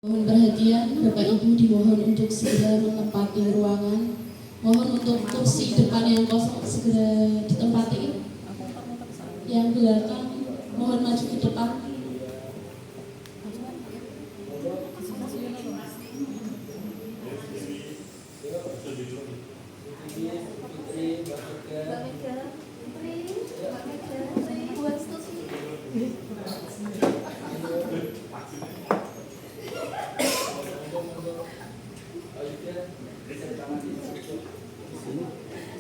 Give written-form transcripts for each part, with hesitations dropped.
Mohon perhatian, Bapak Ibu dimohon untuk segera menempati ruangan. Mohon untuk kursi depan yang kosong segera ditempati. Yang belakang mohon maju ke depan.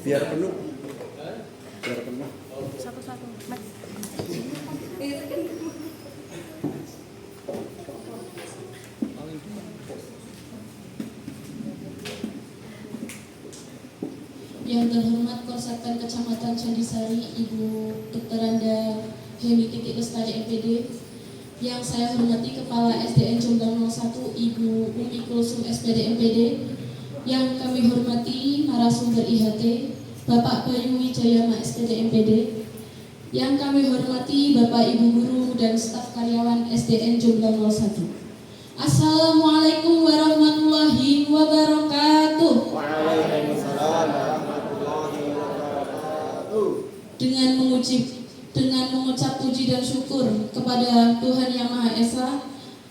Biar penuh. Satu-satu. Yang terhormat Korsektan Kecamatan Candisari, Ibu Dr. Anda Heni Titik Lestari MPD. Yang saya hormati Kepala SDN Jombang 01 Ibu Umi Kulsum SPD MPD. Yang kami hormati narasumber IHT Bapak Bayu Wijayama SPD MPD. Yang kami hormati Bapak Ibu Guru dan staf karyawan SDN Jombang 01. Assalamualaikum warahmatullahi wabarakatuh. Waalaikumsalam warahmatullahi wabarakatuh. Dengan mengucap puji dan syukur kepada Tuhan Yang Maha Esa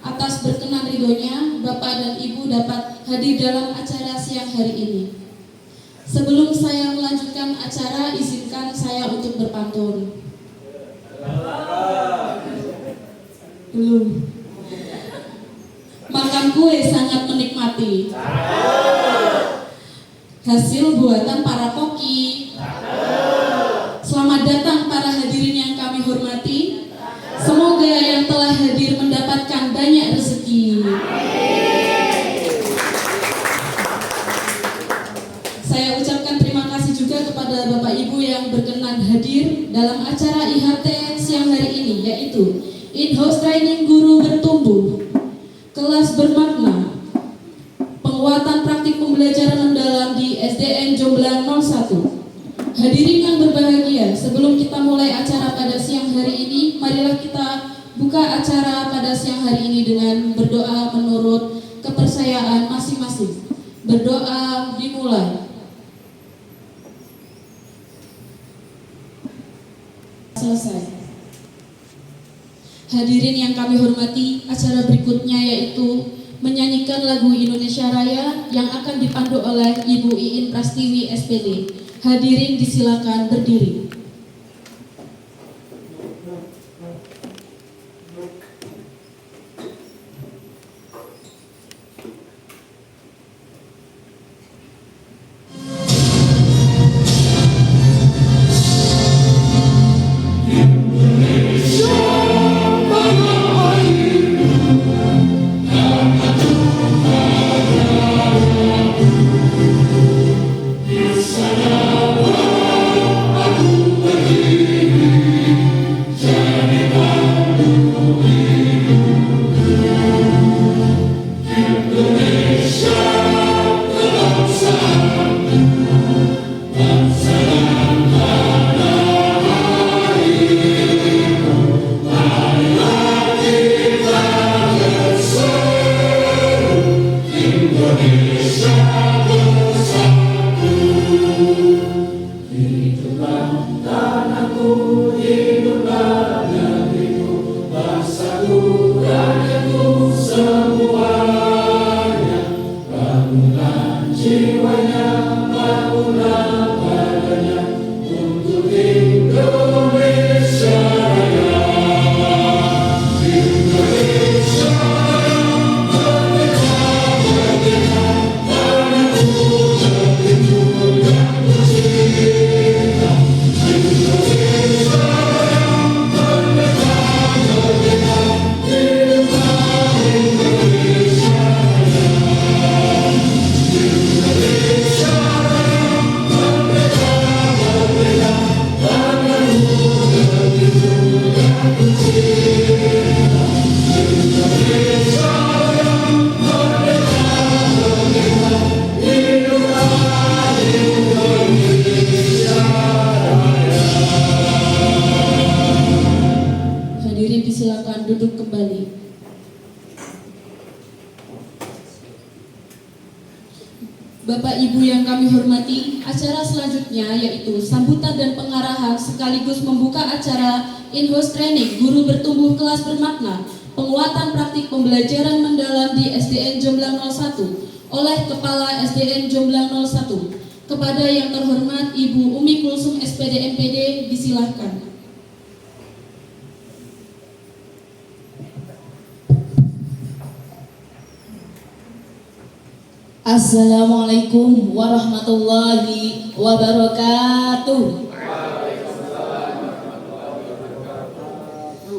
atas berkenan ridhonya Bapak dan Ibu dapat hadir dalam acara siang hari ini. Sebelum saya melanjutkan acara, izinkan saya untuk berpantun. Belum. Makan kue sangat menikmati. Hasil buatan para koki. Selamat datang para hadirin yang kami hormati. Semoga yang telah hadir mendapatkan banyak rezeki. Saya ucapkan terima kasih juga kepada Bapak Ibu yang berkenan hadir dalam acara IHT siang hari ini, yaitu In-House Training Guru Bertumbuh, kelas bermakna, penguatan praktik pembelajaran mendalam di SDN Jombang 01. Hadirin yang berbahagia, sebelum kita mulai acara pada siang hari ini, marilah kita buka acara pada siang hari ini dengan berdoa menurut kepercayaan masing-masing. Berdoa dimulai. Selesai. Hadirin yang kami hormati, acara berikutnya yaitu menyanyikan lagu Indonesia Raya yang akan dipandu oleh Ibu Iin Prastiwi SPD. Hadirin disilakan berdiri. Aku Bapak Ibu yang kami hormati, acara selanjutnya yaitu sambutan dan pengarahan sekaligus membuka acara in-house training guru bertumbuh kelas bermakna penguatan praktik pembelajaran mendalam di SDN Jomblang 01 oleh Kepala SDN Jomblang 01. Kepada yang terhormat Ibu Umi Kulsum SPD MPD, disilahkan. Assalamualaikum warahmatullahi wabarakatuh.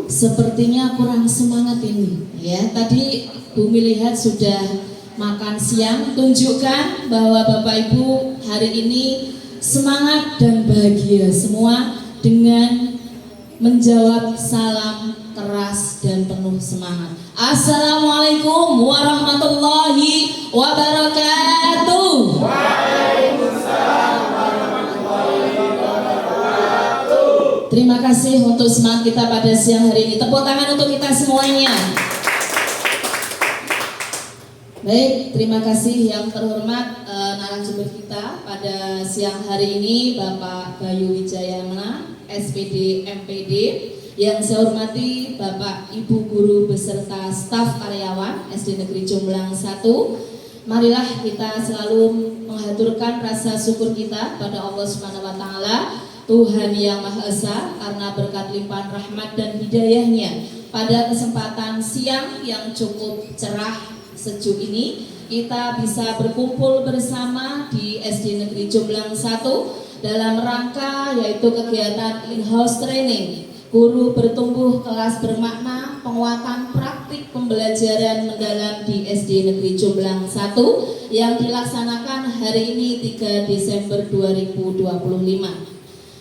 Sepertinya kurang semangat ini ya. Tadi Bumi lihat sudah makan siang. Tunjukkan bahwa Bapak Ibu hari ini semangat dan bahagia semua dengan menjawab salam keras dan penuh semangat. Assalamualaikum warahmatullahi wabarakatuh. Waalaikumsalam warahmatullahi wabarakatuh. Terima kasih untuk semangat kita pada siang hari ini. Tepuk tangan untuk kita semuanya. Baik, terima kasih yang terhormat narasumber kita pada siang hari ini, Bapak Bayu Wijayana, SPD MPD. Yang saya hormati Bapak Ibu guru beserta staf karyawan SD Negeri Jomblang 1. Marilah kita selalu menghaturkan rasa syukur kita pada Allah Subhanahu wa taala, Tuhan yang Maha Esa, karena berkat limpahan rahmat dan hidayahnya pada kesempatan siang yang cukup cerah sejuk ini kita bisa berkumpul bersama di SD Negeri Jomblang 1 dalam rangka yaitu kegiatan in-house training guru bertumbuh kelas bermakna penguatan praktik pembelajaran mendalam di SD Negeri Jomblang 1 yang dilaksanakan hari ini 3 Desember 2025.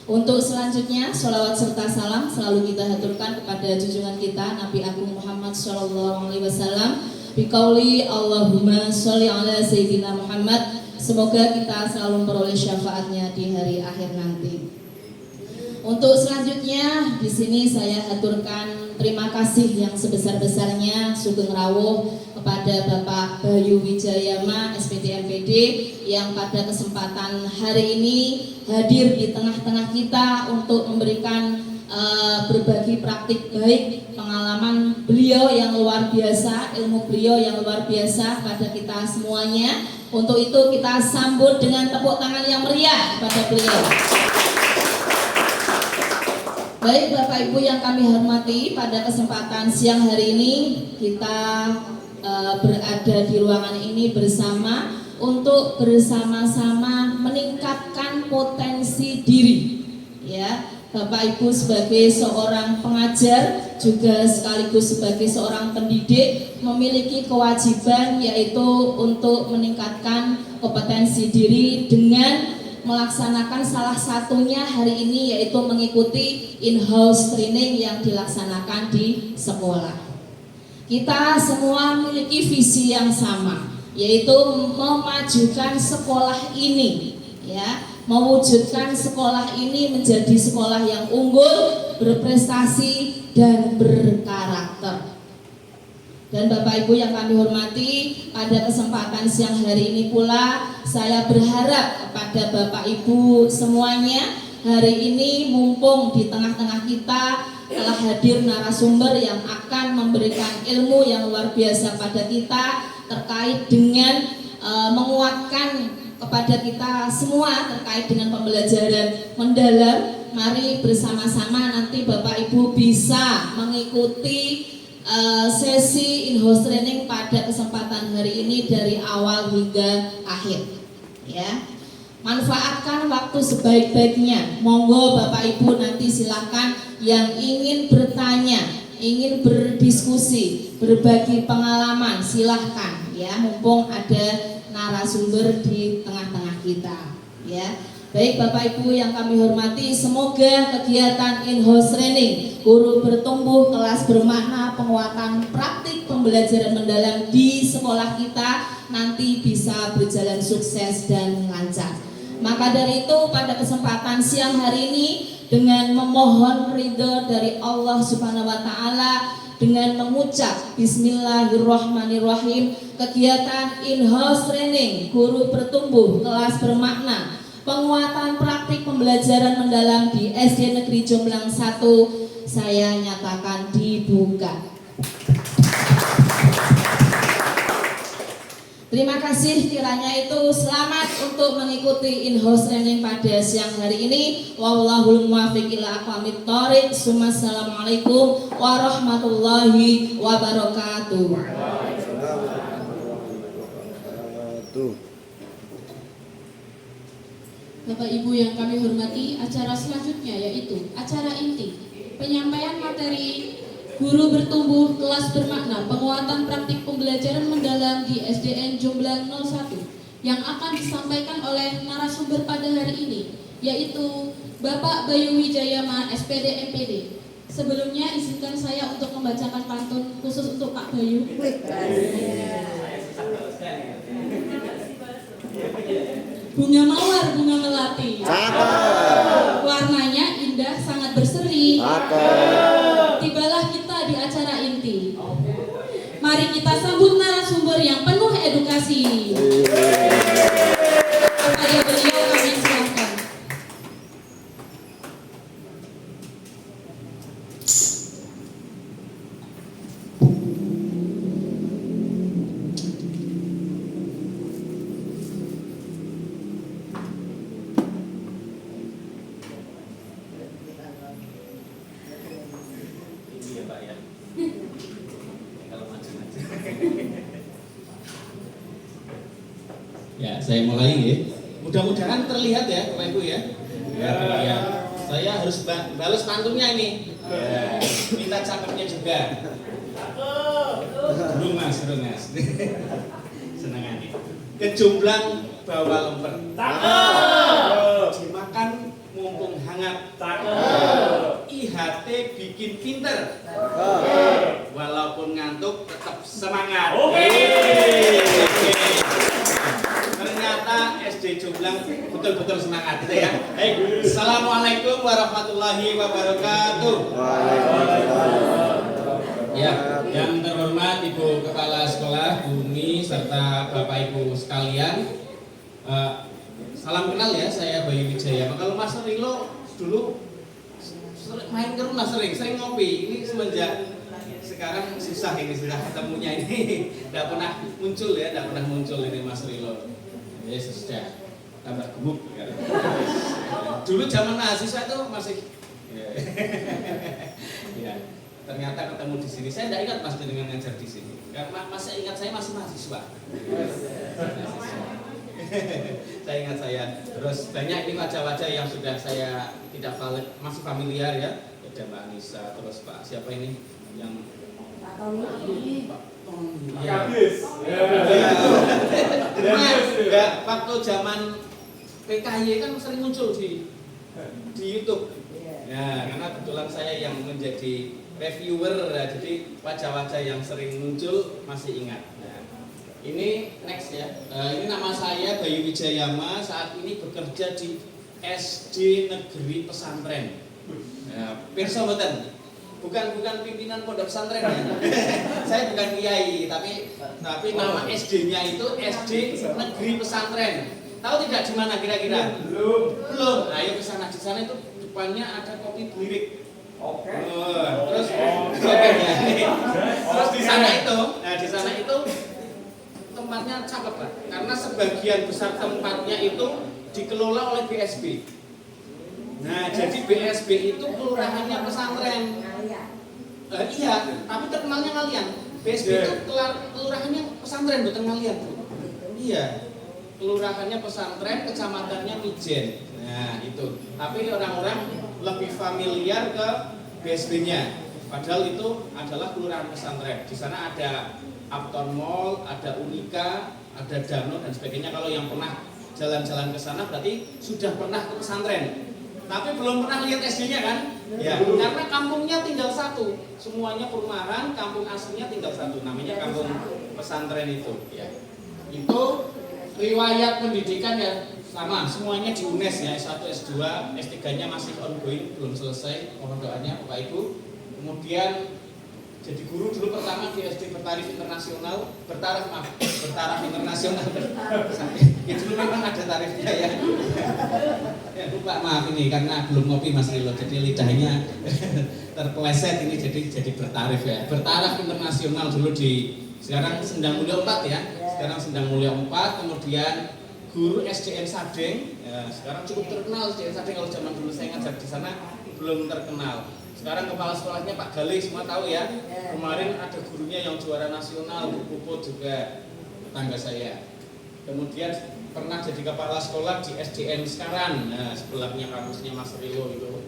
Untuk selanjutnya sholawat serta salam selalu kita haturkan kepada junjungan kita Nabi Agung Muhammad SAW. Biqauli Allahumma sholli ala Sayyidina Muhammad. Semoga kita selalu memperoleh syafaatnya di hari akhir nanti. Untuk selanjutnya di sini saya haturkan terima kasih yang sebesar-besarnya sugeng rawuh kepada Bapak Bayu Wijayama SPD MPD yang pada kesempatan hari ini hadir di tengah-tengah kita untuk memberikan berbagi praktik baik pengalaman beliau yang luar biasa, ilmu beliau yang luar biasa pada kita semuanya. Untuk itu kita sambut dengan tepuk tangan yang meriah pada beliau. Baik Bapak Ibu yang kami hormati, pada kesempatan siang hari ini kita berada di ruangan ini bersama untuk bersama-sama meningkatkan potensi diri ya. Bapak Ibu sebagai seorang pengajar juga sekaligus sebagai seorang pendidik memiliki kewajiban yaitu untuk meningkatkan kompetensi diri dengan melaksanakan salah satunya hari ini yaitu mengikuti in-house training yang dilaksanakan di sekolah. Kita semua memiliki visi yang sama yaitu memajukan sekolah ini ya, mewujudkan sekolah ini menjadi sekolah yang unggul, berprestasi dan berkarakter. Dan Bapak Ibu yang kami hormati, pada kesempatan siang hari ini pula saya berharap kepada Bapak Ibu semuanya, hari ini mumpung di tengah-tengah kita telah hadir narasumber yang akan memberikan ilmu yang luar biasa pada kita terkait dengan menguatkan kepada kita semua terkait dengan pembelajaran mendalam. Mari bersama-sama nanti Bapak Ibu bisa mengikuti sesi in-house training pada kesempatan hari ini dari awal hingga akhir ya. Manfaatkan waktu sebaik-baiknya. Monggo Bapak Ibu nanti silakan yang ingin bertanya, ingin berdiskusi, berbagi pengalaman silahkan ya, mumpung ada narasumber di tengah-tengah kita ya. Baik Bapak Ibu yang kami hormati, semoga kegiatan in-house training guru bertumbuh kelas bermakna penguatan praktik pembelajaran mendalam di sekolah kita nanti bisa berjalan sukses dan lancar. Maka dari itu pada kesempatan siang hari ini dengan memohon ridho dari Allah Subhanahu wa taala, dengan mengucap Bismillahirrahmanirrahim kegiatan in-house training guru bertumbuh kelas bermakna penguatan praktik pembelajaran mendalam di SD Negeri Jomblang 1 saya nyatakan dibuka. Terima kasih, kiranya itu selamat untuk mengikuti in-house training pada siang hari ini. Wallahul muwaffiq ila aqwamit thoriq. Assalamualaikum warahmatullahi wabarakatuh. Bapak Ibu yang kami hormati, acara selanjutnya yaitu acara inti penyampaian materi Guru Bertumbuh Kelas Bermakna Penguatan Praktik Pembelajaran Mendalam di SDN Jomblang 01 yang akan disampaikan oleh narasumber pada hari ini yaitu Bapak Bayu Wijayama SPD MPD. Sebelumnya izinkan saya untuk membacakan pantun khusus untuk Pak Bayu. Bunga mawar, bunga melati. Warnanya indah, sangat berseri. Tibalah kita di acara inti. Mari kita sambut narasumber yang penuh edukasi. Kepada beliau kami silakan. Ya, saya mulai ya. Mudah-mudahan terlihat ya, Bapak Ibu ya. Ya, saya harus balas pantunnya ini. Ya, minta cakepnya juga. Belum mas. Senangan nih. Kejomblang bawa lemper. Dimakan mumpung hangat. IHT bikin pinter. Walaupun ngantuk tetap semangat. Ternyata SD Jomblang betul-betul semangat gitu ya. Baik, Assalamualaikum warahmatullahi wabarakatuh. Ya, yang terhormat Ibu Kepala Sekolah, Bumi serta Bapak Ibu sekalian, salam kenal ya, saya Bayu Wijaya. Kalau Mas Rilo dulu main ke rumah sering ngopi. Ini semenjak sekarang susah ini sudah ketemunya ini, tidak pernah muncul ya, tidak pernah muncul ini Mas Rilo. Ya sudah tambah gemuk ya. Dulu zaman mahasiswa itu masih ya. Ternyata ketemu di sini. Saya tidak ingat Mas dengan ngajar di sini. Karena masih ingat saya masih mahasiswa. Saya ingat saya. Terus banyak ini wajah-wajah yang sudah saya tidak masih familiar ya. Ada Mbak Anissa, terus Pak siapa ini yang waktu zaman PKY kan sering muncul di YouTube. Ya, karena kebetulan saya yang menjadi reviewer, ya, jadi wajah-wajah yang sering muncul masih ingat. Nah, ini next ya. Ini nama saya Bayu Wijayama. Saat ini bekerja di SD Negeri Pesantren. Ya, pirsa mboten. Bukan pimpinan pondok pesantren ya. Saya bukan kiai, tapi nama SD-nya itu SD Negeri Pesantren. Tahu tidak di mana kira-kira? Belum. Ayo ke sana. Di sana itu depannya ada kopi Blirik. Oke. Terus di sana itu tempatnya cakep Pak. Karena sebagian besar tempatnya itu dikelola oleh BSB. Nah, jadi BSB itu kelurahannya pesantren. Iya, tapi terkenalnya ngalian. BSB itu kelurahannya pesantren, bukan ngalian. Iya, kelurahannya pesantren, kecamatannya Mijen. Nah, itu. Tapi orang-orang lebih familiar ke BSB-nya. Padahal itu adalah kelurahan pesantren. Di sana ada Uptown Mall, ada Unika, ada Dano dan sebagainya. Kalau yang pernah jalan-jalan ke sana berarti sudah pernah ke pesantren. Tapi belum pernah lihat SD-nya kan? Ya, karena kampungnya tinggal satu. Semuanya perumahan, kampung aslinya tinggal satu. Namanya kampung pesantren itu. Ya. Itu riwayat pendidikan ya sama. Semuanya di UNES ya. S1, S2, S3-nya masih ongoing, belum selesai. Mohon doanya Bapak Ibu. Kemudian Jadi guru dulu pertama di SD bertaraf internasional. Ya dulu memang ada tarifnya ya. Ya lupa, maaf ini karena belum ngopi Mas Rilo, jadi lidahnya terpeleset ini jadi bertarif ya. Bertaraf internasional dulu sekarang Sendang Mulia 4 ya. Sekarang Sendang Mulia 4, kemudian guru SDN Sadeng. Ya, sekarang cukup terkenal SDN Sadeng, kalau zaman dulu saya ngajar di sana belum terkenal. Sekarang kepala sekolahnya Pak Galih, semua tahu ya. Kemarin ada gurunya yang juara nasional, Bu Puput juga tetangga saya. Kemudian pernah jadi kepala sekolah di SDN Sekaran, nah, sebelahnya kampusnya Mas Rilo itu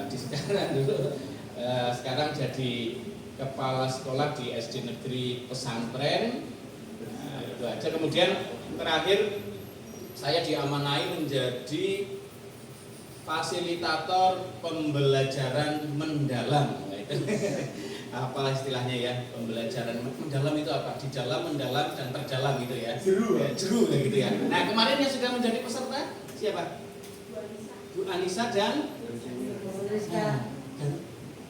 di Sekaran dulu. Sekarang jadi kepala sekolah di SD Negeri Pesantren. Nah, itu aja. Kemudian terakhir saya diamanai menjadi fasilitator pembelajaran mendalam. Apa istilahnya ya, pembelajaran mendalam itu apa? Di dalam, mendalam, dan terdalam gitu ya. Jeru gitu ya. Nah, kemarin yang sudah menjadi peserta siapa? Bu Anissa dan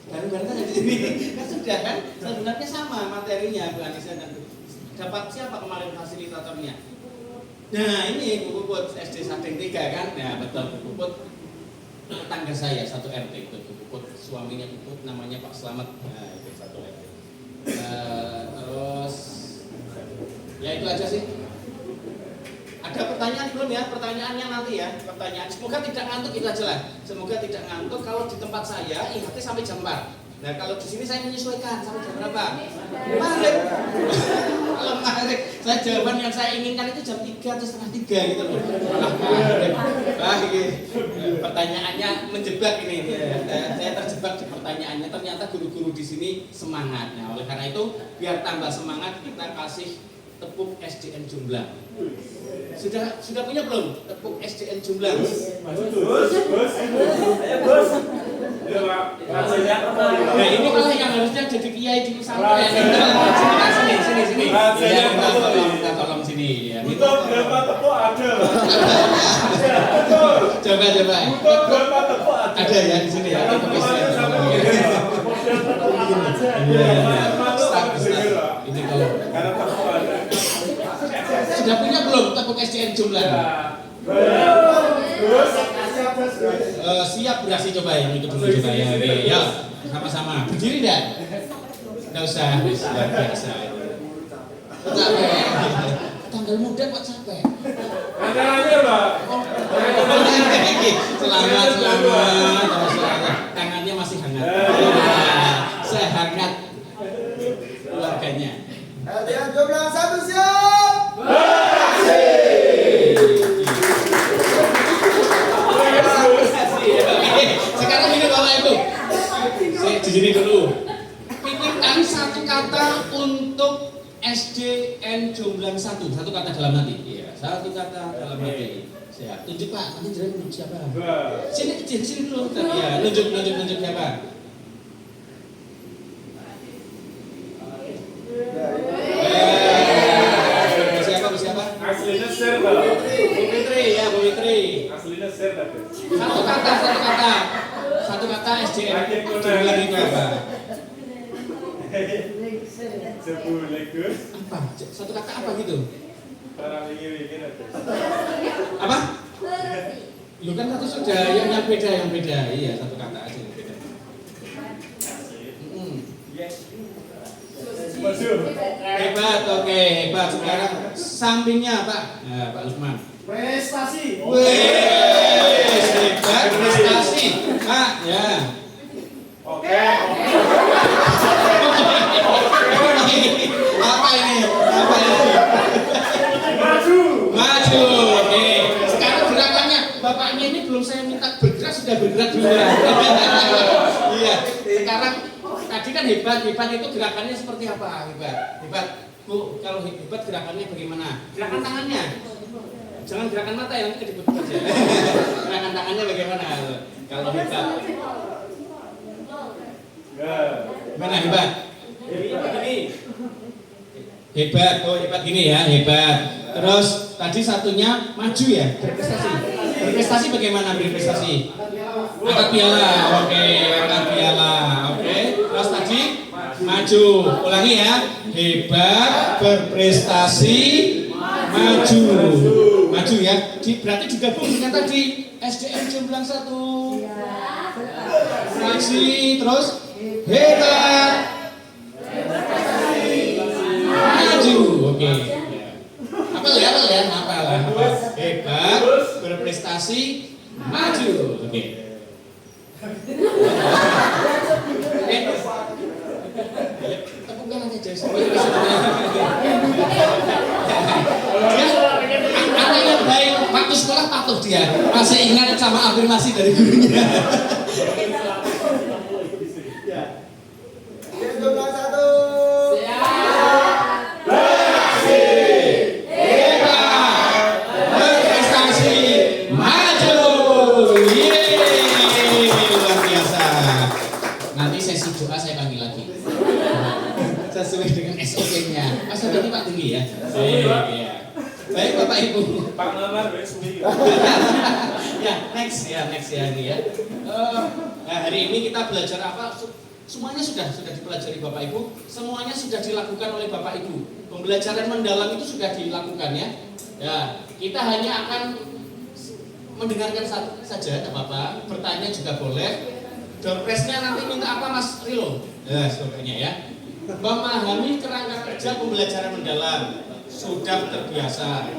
bareng-bareng kan di sini. Kan sudah kan? Sebenarnya sama materinya Bu Anissa dan dapat siapa kemarin fasilitatornya? Nah, ini Bu Puput SD Sadeng 3 kan? Nah, betul Bu Puput. Tetangga saya satu RT itu Puput, suaminya Puput namanya Pak Slamet. Nah, itu satu RT. Terus ya itu aja sih. Ada pertanyaan belum ya? Pertanyaannya nanti ya. Pertanyaan. Semoga tidak ngantuk, itu aja lah. Semoga tidak ngantuk. Kalau di tempat saya IHT sampai jam 4. Nah, kalau di sini saya menyesuaikan sampai jam berapa? Maghrib. Kalau maghrib, saya jawaban yang saya inginkan itu jam 3 atau setengah 3 gitu loh. Pertanyaannya menjebak ini. Saya terjebak di pertanyaannya. Ternyata guru-guru di sini semangat. Nah, oleh karena itu biar tambah semangat kita kasih tepuk SDN Jumblang. Sudah punya belum tepuk SDN Jumblang? Nah, ini malah yang harusnya jadi kiai di pesantren. Sini. Kita tolong sini ya. Itu berapa tepuk ada? Coba. Berapa tepuk ada? Ada ya di sini ya. Itu bisa. Ini kalau sudah punya belum tepuk SDN Jumblang? Siap berhasil coba yang itu dulu coba ya. Oke, ya sama-sama. Berdiri enggak? Enggak usah, luar biasa. Capek. Tanggal muda kok capek. Tangannya, Pak. Selamat. Tangannya masih hangat. Sehangat keluarganya. SDN Jumblang 1 siap. Sekarang ini Bapak Ibu, saya di sini dulu. Pikirkan satu kata untuk SDN Jumblang 1. Satu kata dalam hati. Iya, satu kata dalam hati. Siap. Tunjuk Pak. Nanti jadi tunjuk siapa? Sini dulu. Ya, tunjuk siapa? Siapa? Aslinya share, Pak. Bu Fitri. Aslinya share, Pak. Satu kata SDN Jumblang itu apa? Sebulegus. Apa? Satu kata apa gitu? Para wingi-wingi ada. Apa? Lu kan satu sudah yang beda. Iya, satu kata aja yang beda. Maju. Hebat, oke, hebat. Sekarang sampingnya Pak. Nah, Pak Lukman. Prestasi. Hebat, prestasi. Pak, ya. Oke. Apa ini? Maju. Oke. Sekarang gerakannya, bapaknya ini belum saya minta bergerak sudah bergerak duluan. Iya. Sekarang tadi kan hebat itu gerakannya seperti apa? Hebat. Bu, kalau hebat gerakannya bagaimana? Gerakan tangannya. Jangan gerakan mata yang kediput aja. Gerakan tangannya bagaimana? Kalau hebat. Gimana hebat? Begini. Hebat gini ya, hebat. Terus tadi satunya maju ya, berprestasi. Berprestasi bagaimana berprestasi? Angkat piala, oke. Terus tadi maju. Ulangi ya. Hebat, berprestasi, maju. Maju ya. Berarti digabung dengan tadi SDM Jomblang 1. Praksi, terus hebat, maju. Oke. Apa ya? Hebat, berprestasi, maju. Oke. Tepukan aja supaya anak yang baik waktu sekolah patuh dia, masih ingat sama afirmasi dari gurunya. Jumlah 1. Sesuai dengan SOP-nya. Mas ini Pak tinggi ya? Iya. Baik Bapak Ibu. Pak Lamar resmi. Ya, next ya ini ya. Nah, hari ini kita belajar apa? Semuanya sudah dipelajari Bapak Ibu. Semuanya sudah dilakukan oleh Bapak Ibu. Pembelajaran mendalam itu sudah dilakukan ya. Ya, kita hanya akan mendengarkan saja, tidak apa-apa. Bertanya juga boleh. Doorpress-nya nanti minta apa Mas Rilo? Ya, sebagainya ya. Memahami kerangka kerja pembelajaran mendalam sudah terbiasa.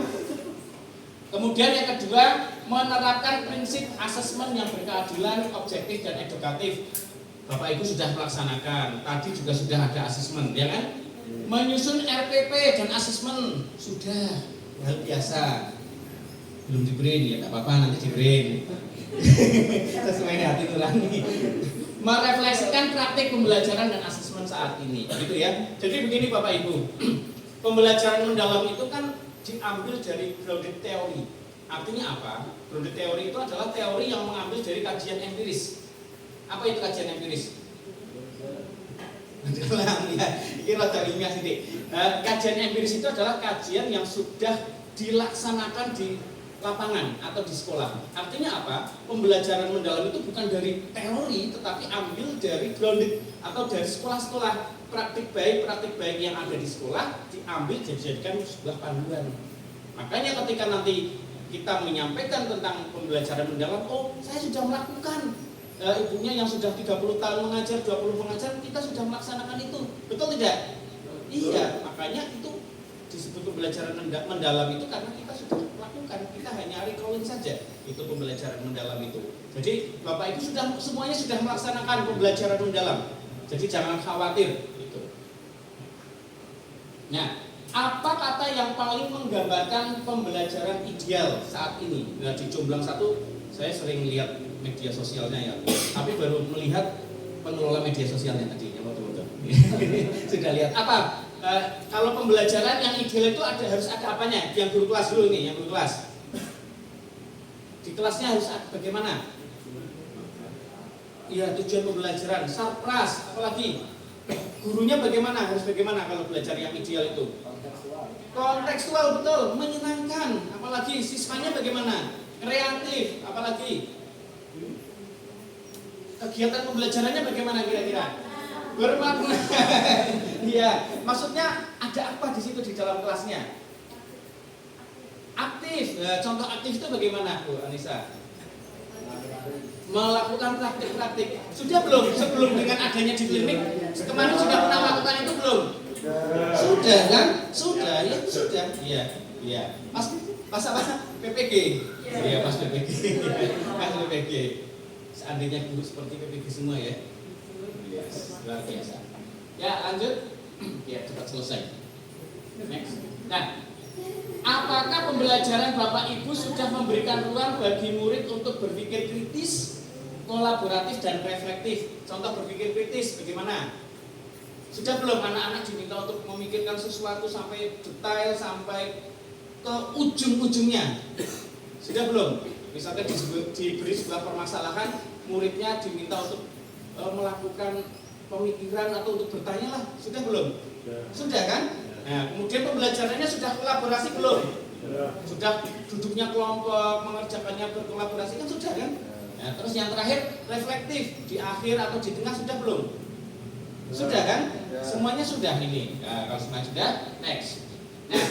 Kemudian yang kedua, menerapkan prinsip asesmen yang berkeadilan, objektif dan edukatif. Bapak Ibu sudah melaksanakan. Tadi juga sudah ada asesmen, ya kan? Menyusun RPP dan asesmen sudah hal biasa. Belum di brain ya, tak apa-apa nanti di brain. Sesuai hati nurani. Merefleksikan praktik pembelajaran dan asesmen saat ini, gitu ya. Jadi begini Bapak Ibu, pembelajaran mendalam itu kan diambil dari grounded teori. Artinya apa? Grounded teori itu adalah teori yang mengambil dari kajian empiris. Apa itu kajian empiris? Ya, ini rada ilmiah sedikit. Kajian empiris itu adalah kajian yang sudah dilaksanakan di lapangan atau di sekolah. Artinya apa? Pembelajaran mendalam itu bukan dari teori, tetapi ambil dari grounded atau dari sekolah-sekolah. Praktik baik yang ada di sekolah diambil dijadikan sebuah panduan. Makanya ketika nanti kita menyampaikan tentang pembelajaran mendalam, oh saya sudah melakukan. Ibunya yang sudah 30 tahun mengajar, 20 mengajar, kita sudah melaksanakan itu. Betul tidak? Iya, makanya itu disebut pembelajaran mendalam itu karena kita sudah lakukan, kita hanya recalling saja itu pembelajaran mendalam itu. Jadi Bapak Ibu semuanya sudah melaksanakan pembelajaran mendalam. Jadi jangan khawatir gitu. Nah, apa kata yang paling menggambarkan pembelajaran ideal saat ini? Nah, di Jomblang 1 saya sering lihat media sosialnya ya, tapi baru melihat pengelola media sosialnya tadi yang betul-betul. Sudah lihat apa? Kalau pembelajaran yang ideal itu harus ada apanya? Yang guru kelas dulu nih, yang guru kelas. Di kelasnya harus bagaimana? Iya, tujuan pembelajaran, sarpras, apalagi gurunya bagaimana? Harus bagaimana kalau belajar yang ideal itu? Kontekstual, betul, menyenangkan, apalagi siswanya bagaimana? Kreatif, apalagi kegiatan pembelajarannya bagaimana kira-kira? Bermakna. Iya, maksudnya ada apa di situ di dalam kelasnya? Aktif. Contoh aktif itu bagaimana, Bu Anissa? Melakukan praktik-praktik. Sudah belum? Sebelum dengan adanya di klinik, kemarin sudah pernah melakukan itu belum? Sudah kan? Sudah, ya sudah. Iya, iya. Pas apa? PPG. Iya, pas PPG. Pas PPG. Seandainya guru seperti PPG semua ya. Yes, luar biasa. Ya, lanjut. Ya, cepat selesai. Next. Nah, apakah pembelajaran Bapak Ibu sudah memberikan ruang bagi murid untuk berpikir kritis, kolaboratif dan reflektif? Contoh berpikir kritis bagaimana? Sudah belum anak-anak diminta untuk memikirkan sesuatu sampai detail, sampai ke ujung-ujungnya? Sudah belum? Misalnya diberi sebuah permasalahan, muridnya diminta untuk melakukan pemikiran atau untuk bertanya lah, sudah belum? Sudah kan? Nah, kemudian pembelajarannya sudah kolaborasi belum? Sudah duduknya kelompok, mengerjakannya berkolaborasi kan sudah kan? Nah, terus yang terakhir reflektif di akhir atau di tengah sudah belum? Sudah kan? Semuanya sudah ini. Nah, kalau semuanya sudah, next. Nah,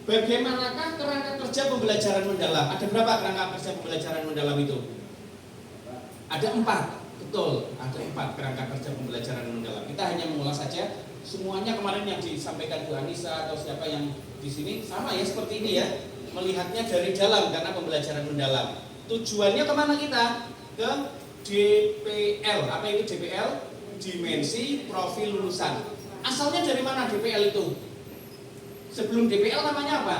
bagaimanakah kerangka kerja pembelajaran mendalam? Ada berapa kerangka kerja pembelajaran mendalam itu? Ada 4, betul. Ada 4 kerangka kerja pembelajaran mendalam. Kita hanya mengulas saja. Semuanya kemarin yang disampaikan Bu Anissa atau siapa yang di sini sama ya seperti ini ya. Melihatnya dari dalam karena pembelajaran mendalam. Tujuannya kemana kita? Ke DPL. Apa itu DPL? Dimensi profil lulusan. Asalnya dari mana DPL itu? Sebelum DPL namanya apa?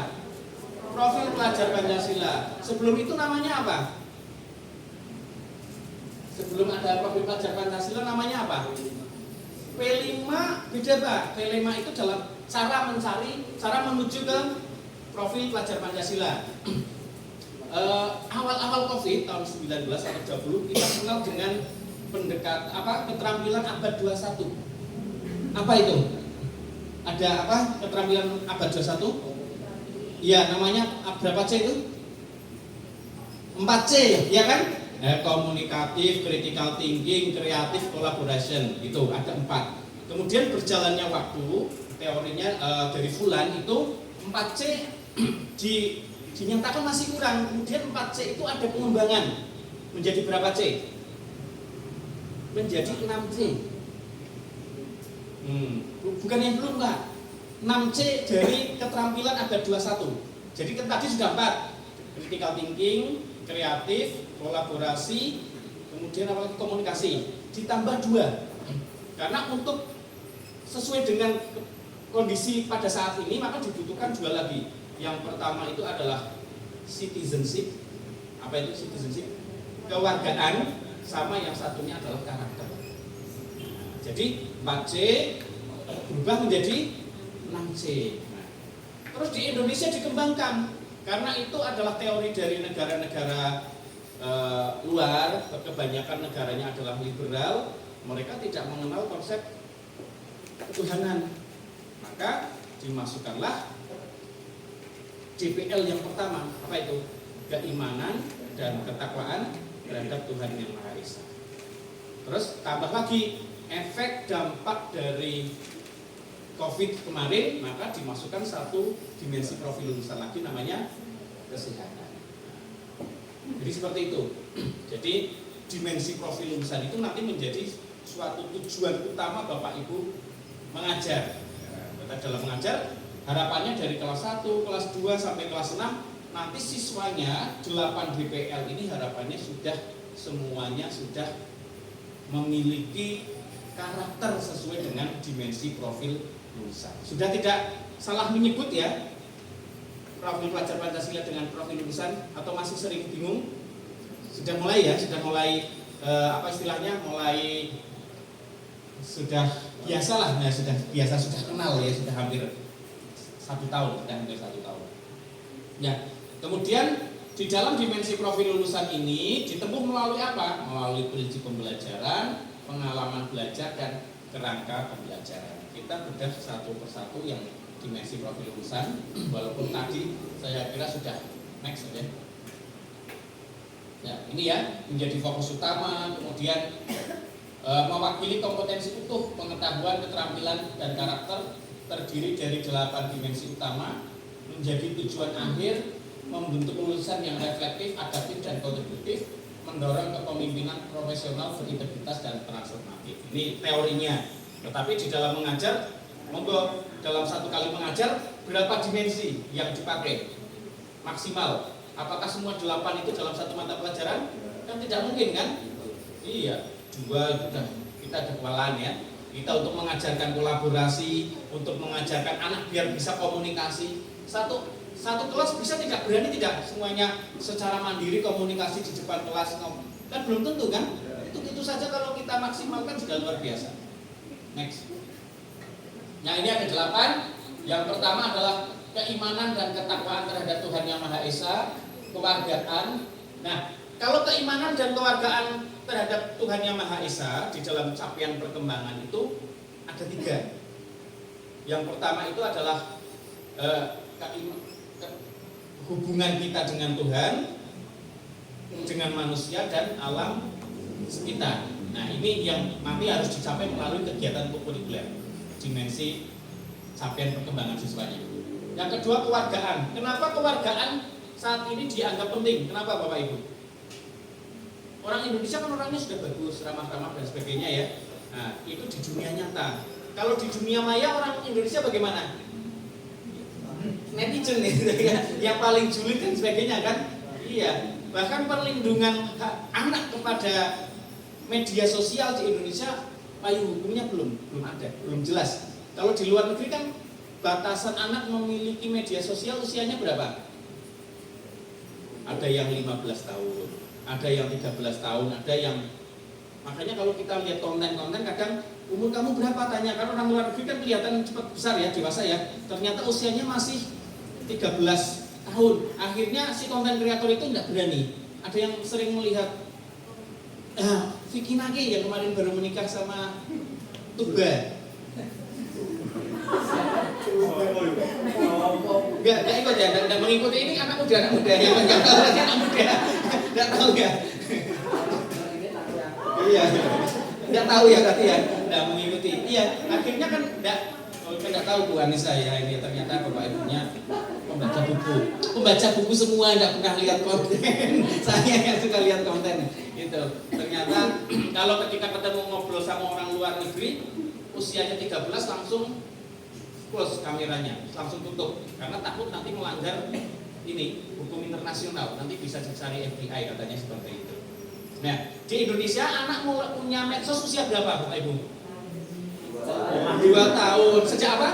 Profil pelajar Pancasila. Sebelum itu namanya apa? Sebelum ada profil pelajar Pancasila namanya apa? P5 beda Pak. P5 itu dalam cara mencari, cara menuju ke profil pelajar Pancasila. Awal-awal Covid tahun 19 atau 20 kita kenal dengan keterampilan abad 21. Apa itu? Ada apa? Keterampilan abad 21? Ya, namanya berapa C itu? 4C, ya kan? Komunikatif, critical thinking, kreatif, collaboration. Itu ada 4. Kemudian berjalannya waktu, teorinya dari Fulan itu 4C dinyatakan masih kurang. Kemudian 4C itu ada pengembangan. Menjadi berapa C? Menjadi 6C. Bukan yang belum Pak. 6C dari keterampilan abad 21. Jadi tadi sudah 4. Critical thinking, kreatif, kolaborasi, kemudian apalagi komunikasi. Ditambah 2. Karena untuk sesuai dengan kondisi pada saat ini maka dibutuhkan 2 lagi. Yang pertama itu adalah citizenship. Apa itu citizenship? Kewargaan. Sama yang satunya adalah karakter. Jadi 4C berubah menjadi 6C. Nah, terus di Indonesia dikembangkan karena itu adalah teori dari negara-negara luar. Kebanyakan negaranya adalah liberal. Mereka tidak mengenal konsep ketuhanan. Maka dimasukkanlah DPL yang pertama. Apa itu? Keimanan dan ketakwaan terhadap Tuhan yang Maha Esa. Terus tambah lagi efek dampak dari COVID kemarin, maka dimasukkan satu dimensi profil lulusan lagi namanya kesehatan. Jadi seperti itu. Jadi dimensi profil lulusan itu nanti menjadi suatu tujuan utama Bapak Ibu mengajar. Kita dalam mengajar harapannya dari kelas 1, kelas 2 sampai kelas 6 nanti siswanya 8 DPL ini harapannya semuanya sudah memiliki karakter sesuai dengan dimensi profil lulusan. Sudah tidak salah menyebut ya profil pelajar Pancasila dengan profil lulusan atau masih sering bingung? Sudah mulai ya, sudah mulai sudah biasalah, nah sudah kenal ya, sudah hampir 1 tahun, Ya, kemudian di dalam dimensi profil lulusan ini ditempuh melalui apa? Melalui prinsip pembelajaran, pengalaman belajar dan kerangka pembelajaran. Kita bedah satu persatu yang dimensi profil lulusan, walaupun tadi saya kira sudah next ya. Ya, ini ya menjadi fokus utama, kemudian mewakili kompetensi utuh pengetahuan, keterampilan dan karakter terdiri dari 8 dimensi utama, menjadi tujuan akhir membentuk lulusan yang reflektif, adaptif dan kontributif, mendorong kepemimpinan profesional berintegritas dan transformatif. Ini teorinya. Tetapi di dalam mengajar, monggo dalam 1 kali mengajar berapa dimensi yang dipakai maksimal? Apakah semua 8 itu dalam 1 mata pelajaran? Kan tidak mungkin kan? Iya, 2 itu kita ada kewalahan ya. Kita untuk mengajarkan kolaborasi, untuk mengajarkan anak biar bisa komunikasi. Satu kelas bisa tidak berani tidak semuanya secara mandiri komunikasi di depan kelas, kan belum tentu kan? Itu saja kalau kita maksimalkan sudah luar biasa. Next. Nah ini ada 8. Yang pertama adalah keimanan dan ketakwaan terhadap Tuhan Yang Maha Esa, kewargaan. Nah kalau keimanan dan kewargaan terhadap Tuhan Yang Maha Esa di dalam capaian perkembangan itu ada 3. Yang pertama itu adalah hubungan kita dengan Tuhan, dengan manusia dan alam sekitar. Nah ini yang nanti harus dicapai melalui kegiatan kurikuler, dimensi capaian perkembangan siswanya. Yang kedua, kewargaan. Kenapa kewargaan saat ini dianggap penting? Kenapa Bapak Ibu? Orang Indonesia kan orangnya sudah bagus, ramah-ramah dan sebagainya ya. Nah itu di dunia nyata. Kalau di dunia maya orang Indonesia bagaimana? Netizen ya, yang paling julid dan sebagainya kan? Iya. Bahkan perlindungan hak anak kepada media sosial di Indonesia, payung hukumnya belum ada, belum jelas. Kalau di luar negeri kan batasan anak memiliki media sosial usianya berapa? Ada yang 15 tahun, ada yang 13 tahun, ada yang, makanya kalau kita lihat konten-konten kadang umur kamu berapa tanya, karena orang luar negeri kan kelihatan cepat besar ya, dewasa ya, ternyata usianya masih 13 tahun. Akhirnya si konten kreator itu tidak berani. Ada yang sering melihat Vicky Naki yang kemarin baru menikah sama Tuba. Enggak ikut ya, enggak mengikuti. Ini anak muda yang enggak tahu berarti anak muda. Enggak tahu ya. Iya. Enggak tahu ya berarti ya, enggak mengikuti. Iya, akhirnya kan enggak tahu Bu Anissa ya, ini ternyata Bapak Ibunya pembaca buku semua, enggak pernah lihat konten. Saya yang suka lihat konten gitu. Ternyata kalau ketika ketemu ngobrol sama orang luar negeri, usianya 13 langsung close kameranya, langsung tutup karena takut nanti melanggar ini hukum internasional, nanti bisa dicari FBI katanya seperti itu. Nah, di Indonesia anak punya medsos usia berapa Bapak Ibu? 2 tahun. Sejak apa?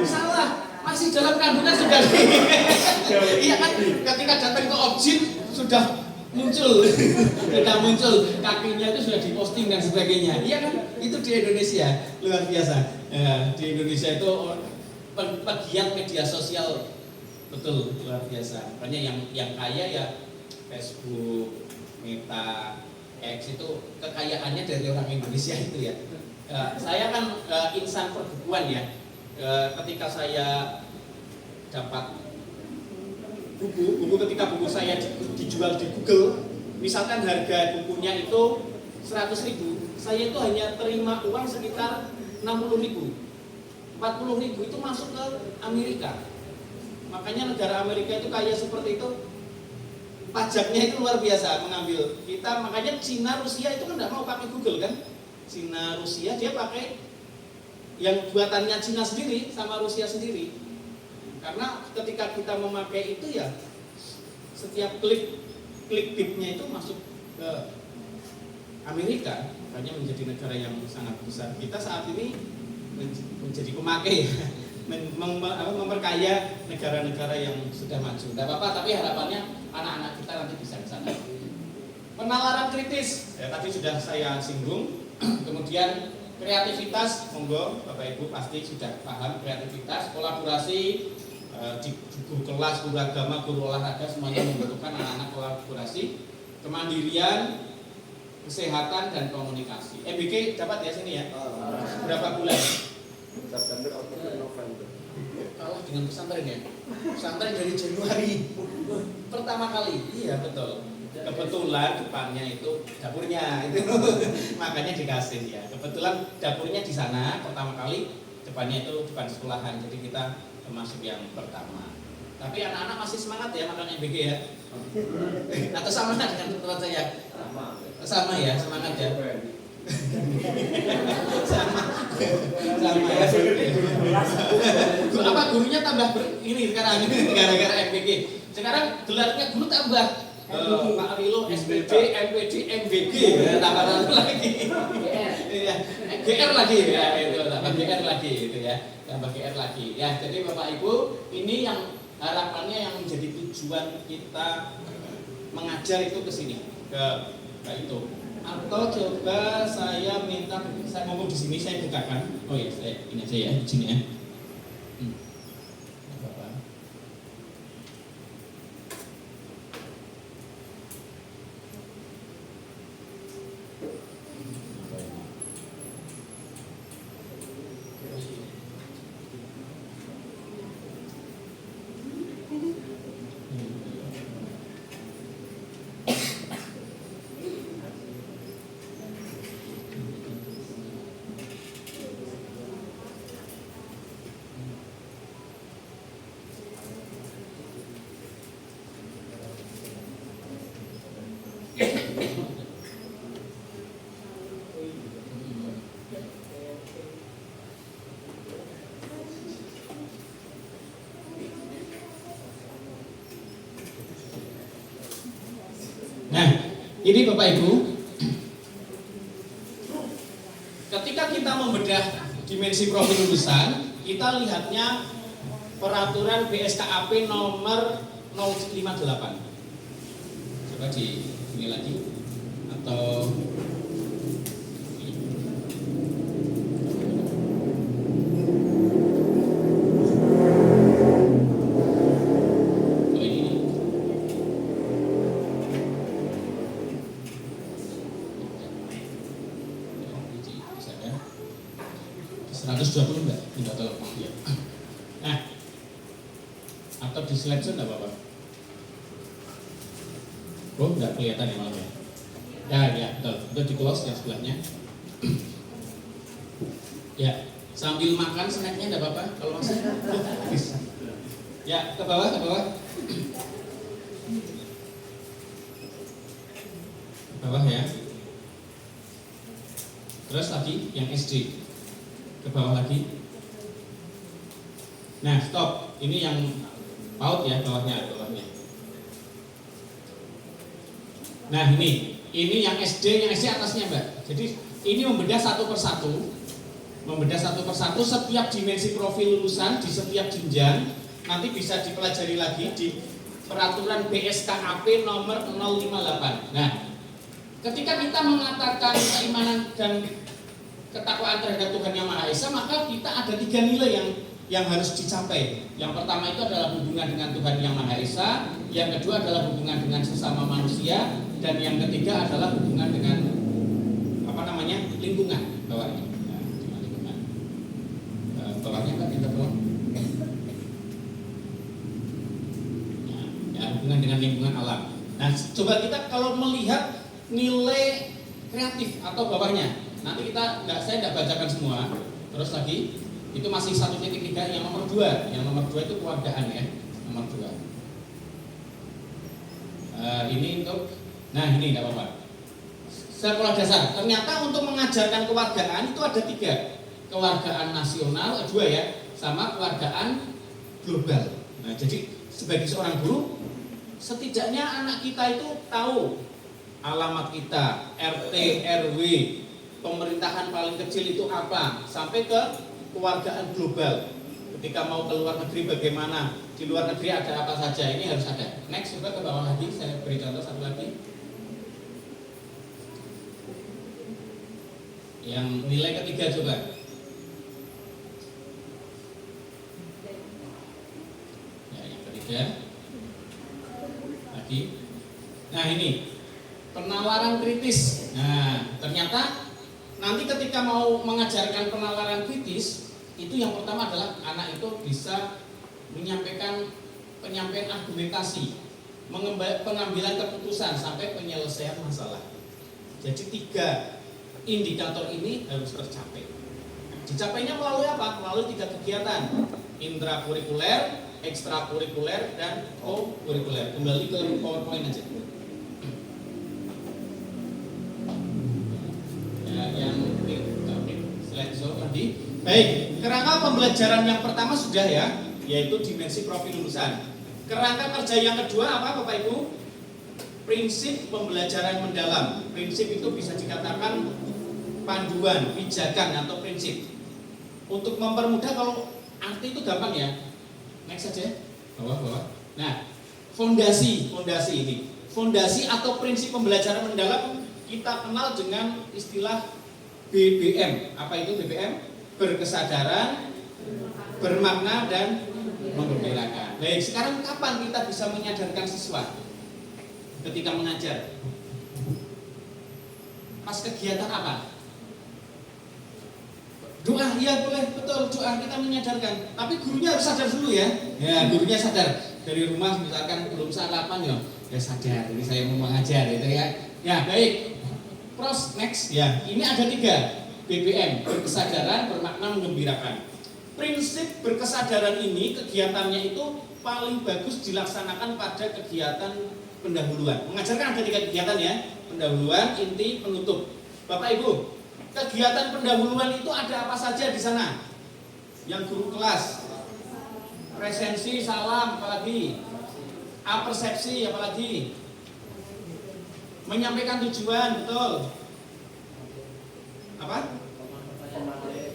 Salah, masih dalam kandungan sudah. Iya kan, ketika datang ke objek sudah muncul, kakinya itu sudah diposting dan sebagainya. Iya kan, itu di Indonesia luar biasa. Ya, di Indonesia itu pegiat media sosial betul luar biasa. Makanya yang kaya ya Facebook, Meta, X itu kekayaannya dari orang Indonesia itu ya. Saya kan insan perbukuan ya. Ketika saya dapat buku ketika buku saya dijual di Google, misalkan harga bukunya itu 100.000, saya itu hanya terima uang sekitar 60.000, 40.000 itu masuk ke Amerika. Makanya negara Amerika itu kaya seperti itu, pajaknya itu luar biasa mengambil kita. Makanya Cina, Rusia itu kan tidak mau pakai Google kan? Cina, Rusia dia pakai yang buatannya Cina sendiri sama Rusia sendiri. Karena ketika kita memakai itu ya setiap klik bitnya itu masuk ke Amerika, makanya menjadi negara yang sangat besar. Kita saat ini menjadi pemakai, memperkaya negara-negara yang sudah maju. Tidak apa-apa, tapi harapannya anak-anak kita nanti bisa ke sana. Penalaran kritis, ya, tadi sudah saya singgung. Kemudian kreativitas, monggo Bapak Ibu pasti sudah paham kreativitas, kolaborasi. Di guru kelas, guru agama, guru olahraga semuanya membutuhkan anak-anak kolaborasi, kemandirian, kesehatan dan komunikasi. MBK dapat ya sini ya? Berapa bulan? September, Oktober, November. Kalah dengan pesantren ya? Pesantren dari Januari pertama kali. Iya betul. Kebetulan depannya itu dapurnya itu makanya dikasih ya. Kebetulan dapurnya di sana pertama kali, depannya itu depan sekolahan. Jadi kita termasuk yang pertama. Tapi anak-anak masih semangat ya makan MBG ya? Atau sama dengan tempat saya? Sama ya, semangat ya? sama ya. Apa gurunya tambah ini sekarang gara-gara MBG. Sekarang gelarnya guru tambah. Pak Rilo, SPD, MPD, MBG, tambah lagi. GR lagi ya, itu tambah GR lagi itu ya. Tambah GR lagi ya. Jadi Bapak Ibu, ini yang harapannya yang menjadi tujuan kita mengajar itu ke sini, ke itu. Atau coba saya minta, saya ngomong di sini, saya bukakan. Oh ya, saya ini aja ya, di sini ya. Ini Bapak Ibu, ketika kita membedah dimensi profil lulusan, kita lihatnya peraturan BSKAP nomor 058. Coba di ini lagi atau ini. 120 enggak tahu ya. Nah, atau di slide enggak apa-apa. Oh, enggak kelihatan ya malah ya. Ya, betul. Itu di close yang sebelahnya. Ya, sambil makan snacknya enggak apa-apa kalau masih. Ya, ke bawah, ke bawah. Ke bawah ya. Terus lagi yang SD. Ke bawah lagi. Nah, stop. Ini yang PAUD ya, bawahnya. Nah, ini yang SD atasnya, Mbak. Jadi ini membedah satu persatu. Setiap dimensi profil lulusan di setiap jenjang nanti bisa dipelajari lagi di peraturan BSKAP nomor 058. Nah, ketika kita mengatakan keimanan dan ketakwaan terhadap Tuhan Yang Maha Esa, maka kita ada 3 nilai yang harus dicapai. Yang pertama itu adalah hubungan dengan Tuhan Yang Maha Esa, yang kedua adalah hubungan dengan sesama manusia, dan yang ketiga adalah hubungan dengan lingkungan bawahnya. Nah, lingkungan. Bawahnya Pak, kita tolong. Ya, hubungan dengan lingkungan alam. Nah, coba kita kalau melihat nilai kreatif atau bawahnya. Nanti saya tidak bacakan semua. Terus lagi, itu masih 1.3 yang nomor 2. Yang nomor 2 itu keluargaan ya, nomor 2. Ini untuk, nah ini tidak apa-apa. Sekolah dasar. Ternyata untuk mengajarkan kewargaan itu ada 3. Kewargaan nasional 2 ya, sama kewargaan global. Nah, jadi sebagai seorang guru, setidaknya anak kita itu tahu alamat kita, RT, RW, pemerintahan paling kecil itu apa, sampai ke kewargaan global. Ketika mau ke luar negeri bagaimana, di luar negeri ada apa saja, ini harus ada. Next, coba ke bawah lagi, saya beri contoh satu lagi. Yang nilai ketiga coba. Ya, yang ketiga. Lagi. Nah, ini penalaran kritis. Nah, ternyata nanti ketika mau mengajarkan penalaran kritis, itu yang pertama adalah anak itu bisa penyampaian argumentasi, pengambilan keputusan sampai penyelesaian masalah. Jadi 3 indikator ini harus tercapai. Dicapainya melalui apa? Melalui 3 kegiatan: intrakurikuler, ekstrakurikuler, dan co-kurikuler. Kembali ke PowerPoint aja. Yang slide show tadi. Baik, kerangka pembelajaran yang pertama sudah ya, yaitu dimensi profil lulusan. Kerangka kerja yang kedua apa Bapak Ibu? Prinsip pembelajaran mendalam. Prinsip itu bisa dikatakan panduan, pijakan atau prinsip. Untuk mempermudah, kalau arti itu gampang ya. Next saja. Bawah. Nah, fondasi ini. Fondasi atau prinsip pembelajaran mendalam kita kenal dengan istilah BBM. Apa itu BBM? Berkesadaran, bermakna, dan menggembirakan. Baik, sekarang kapan kita bisa menyadarkan siswa? Ketika mengajar. Pas kegiatan apa? Doa, iya boleh, betul, doa kita menyadarkan. Tapi gurunya harus sadar dulu ya. Ya, gurunya sadar. Dari rumah misalkan belum sarapan ya sadar, ini saya mau mengajar gitu ya. Ya, baik. Next ya. Ini ada 3. BBM, berkesadaran, bermakna, menggembirakan. Prinsip berkesadaran ini kegiatannya itu paling bagus dilaksanakan pada kegiatan pendahuluan. Mengajarkan ada 3 kegiatan ya: pendahuluan, inti, penutup. Bapak Ibu, kegiatan pendahuluan itu ada apa saja di sana? Yang guru kelas, presensi, salam, apalagi? Apersepsi, apalagi? Menyampaikan tujuan, betul. Apa?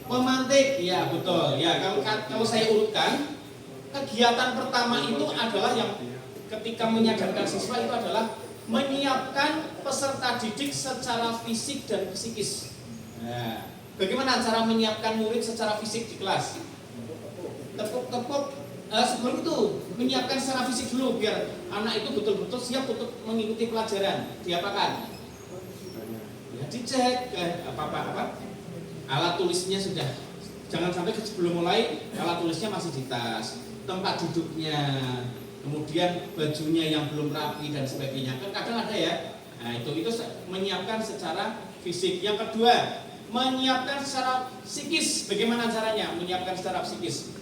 Memantik, ya betul. Ya kalau saya urutkan, kegiatan pertama itu adalah yang ketika menyadarkan siswa itu adalah menyiapkan peserta didik secara fisik dan psikis. Nah, bagaimana cara menyiapkan murid secara fisik di kelas? Tepuk-tepuk. Sebelum itu menyiapkan secara fisik dulu biar anak itu betul-betul siap untuk mengikuti pelajaran. Diapakan? Ya dicek apa alat tulisnya sudah. Jangan sampai sebelum mulai alat tulisnya masih di tas, tempat duduknya, kemudian bajunya yang belum rapi dan sebagainya. Kan kadang ada ya. Nah itu menyiapkan secara fisik. Yang kedua, menyiapkan secara psikis. Bagaimana caranya menyiapkan secara psikis?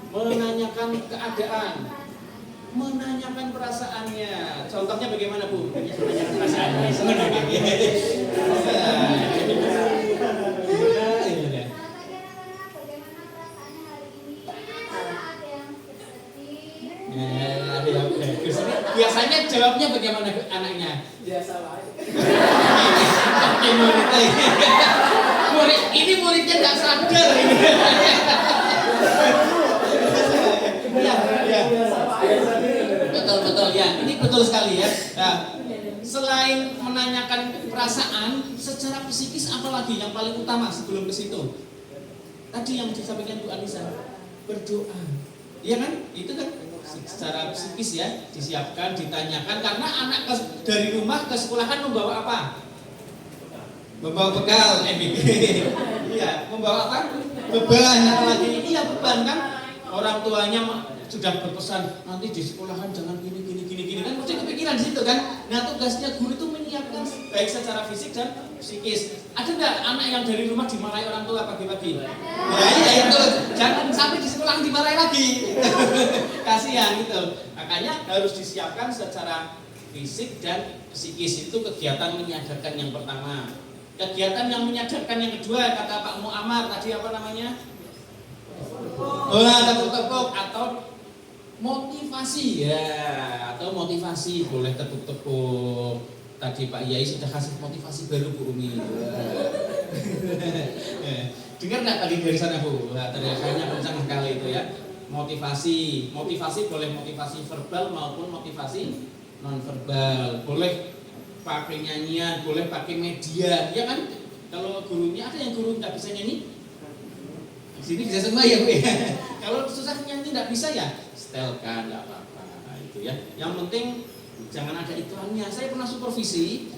Menanyakan keadaan, menanyakan perasaannya. Contohnya bagaimana Bu? Menanyakan perasaannya. Senang ya? Biasanya jawabnya bagaimana anaknya? Biasa lah. Muridnya nggak sadar ini. Ya. Betul ya. Ini betul sekali ya. Nah, selain menanyakan perasaan, secara psikis apalagi yang paling utama sebelum ke situ? Tadi yang disampaikan Bu Anissa, berdoa. Iya kan? Itu kan secara psikis ya, disiapkan, ditanyakan karena anak dari rumah ke sekolahan membawa apa? Membawa bekal, iya, membawa apa? Beban, apalagi ini ya beban kan? Orang tuanya sudah berpesan nanti di sekolahan jangan gini kan mesti kepikiran di situ kan. Nah tugasnya guru itu menyiapkan baik secara fisik dan psikis. Ada nggak anak yang dari rumah dimarahi orang tua pagi-pagi? Ya iya itu, jangan sampai di sekolah dimarahi lagi. Kasihan gitu. Makanya harus disiapkan secara fisik dan psikis. Itu kegiatan menyadarkan yang pertama. Kegiatan yang menyadarkan yang kedua kata Pak Muammar tadi apa namanya? Tepuk-tepuk atau motivasi ya, atau motivasi boleh tepuk-tepuk. Tadi Pak Yai sudah kasih motivasi baru Bu Umi. Dengar nggak tadi dari sana Bu? Teriakannya kencang sekali itu ya. Motivasi boleh motivasi verbal maupun motivasi non verbal. Boleh pakai nyanyian, boleh pakai media, ya kan? Kalau gurunya ada yang guru nggak bisa nyanyi. Di sini bisa semua ya Bu ya. Kalau susah nyanyi nggak bisa ya, setelkan nggak apa-apa itu ya. Yang penting jangan ada iklannya. Saya pernah supervisi,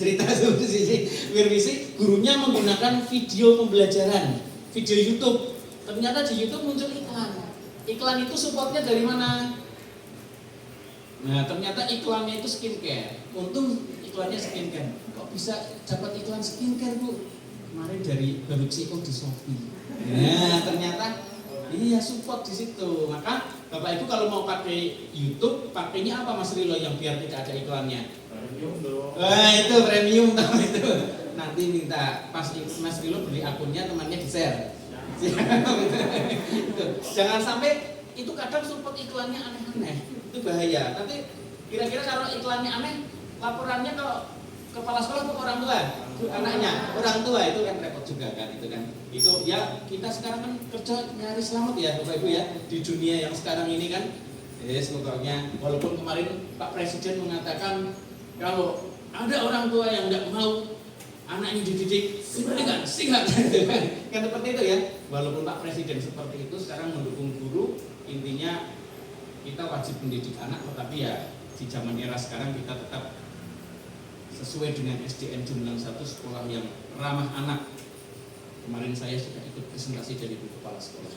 cerita supervisi, gurunya menggunakan video pembelajaran, video YouTube. Ternyata di YouTube muncul iklan. Iklan itu supportnya dari mana? Nah ternyata iklannya itu skincare. Untung iklannya skincare. Kok bisa dapat iklan skincare Bu? Kemarin dari baru CEO di Shopee. Nah ternyata iya support di situ. Maka Bapak Ibu kalau mau pakai YouTube, pakainya apa Mas Rilo yang biar tidak ada iklannya? Premium dong. Itu premium tahu itu. Nanti minta pas Mas Rilo beli akunnya temannya di share. Jangan sampai itu kadang support iklannya aneh-aneh. Itu bahaya. Nanti kira-kira kalau iklannya aneh, laporannya ke kepala sekolah atau orang tua? Anaknya, orang tua itu kan repot juga kan itu kan. Itu ya kita sekarang kan kerja nyari selamat ya Bapak Ibu ya di dunia yang sekarang ini kan. Pokoknya walaupun kemarin Pak Presiden mengatakan kalau ada orang tua yang tidak mau anaknya dididik, sikat kan seperti itu ya. Walaupun Pak Presiden seperti itu sekarang mendukung guru, intinya kita wajib mendidik anak, tetapi ya di zaman era sekarang kita tetap sesuai dengan SDN Jumlah 1 sekolah yang ramah anak. Kemarin saya sudah ikut presentasi dari Bu Kepala Sekolah.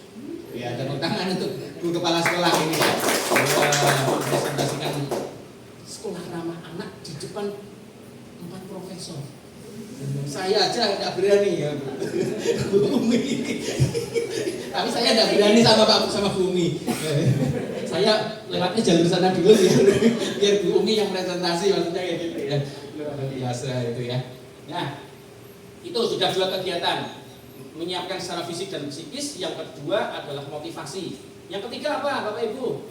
Ya, tepuk tangan untuk Bu Kepala Sekolah ini ya. Presentasikan sekolah ramah anak di depan 4 profesor. Saya aja tidak berani ya Bu Umi. Tapi saya tidak berani sama Bu Umi. Saya lewatnya jalur sana dulu biar Bu Umi yang presentasi maksudnya kayak gitu ya. Luar biasa itu ya. Nah, itu sudah 2 kegiatan. Menyiapkan secara fisik dan psikis. Yang kedua adalah motivasi. Yang ketiga apa Bapak Ibu?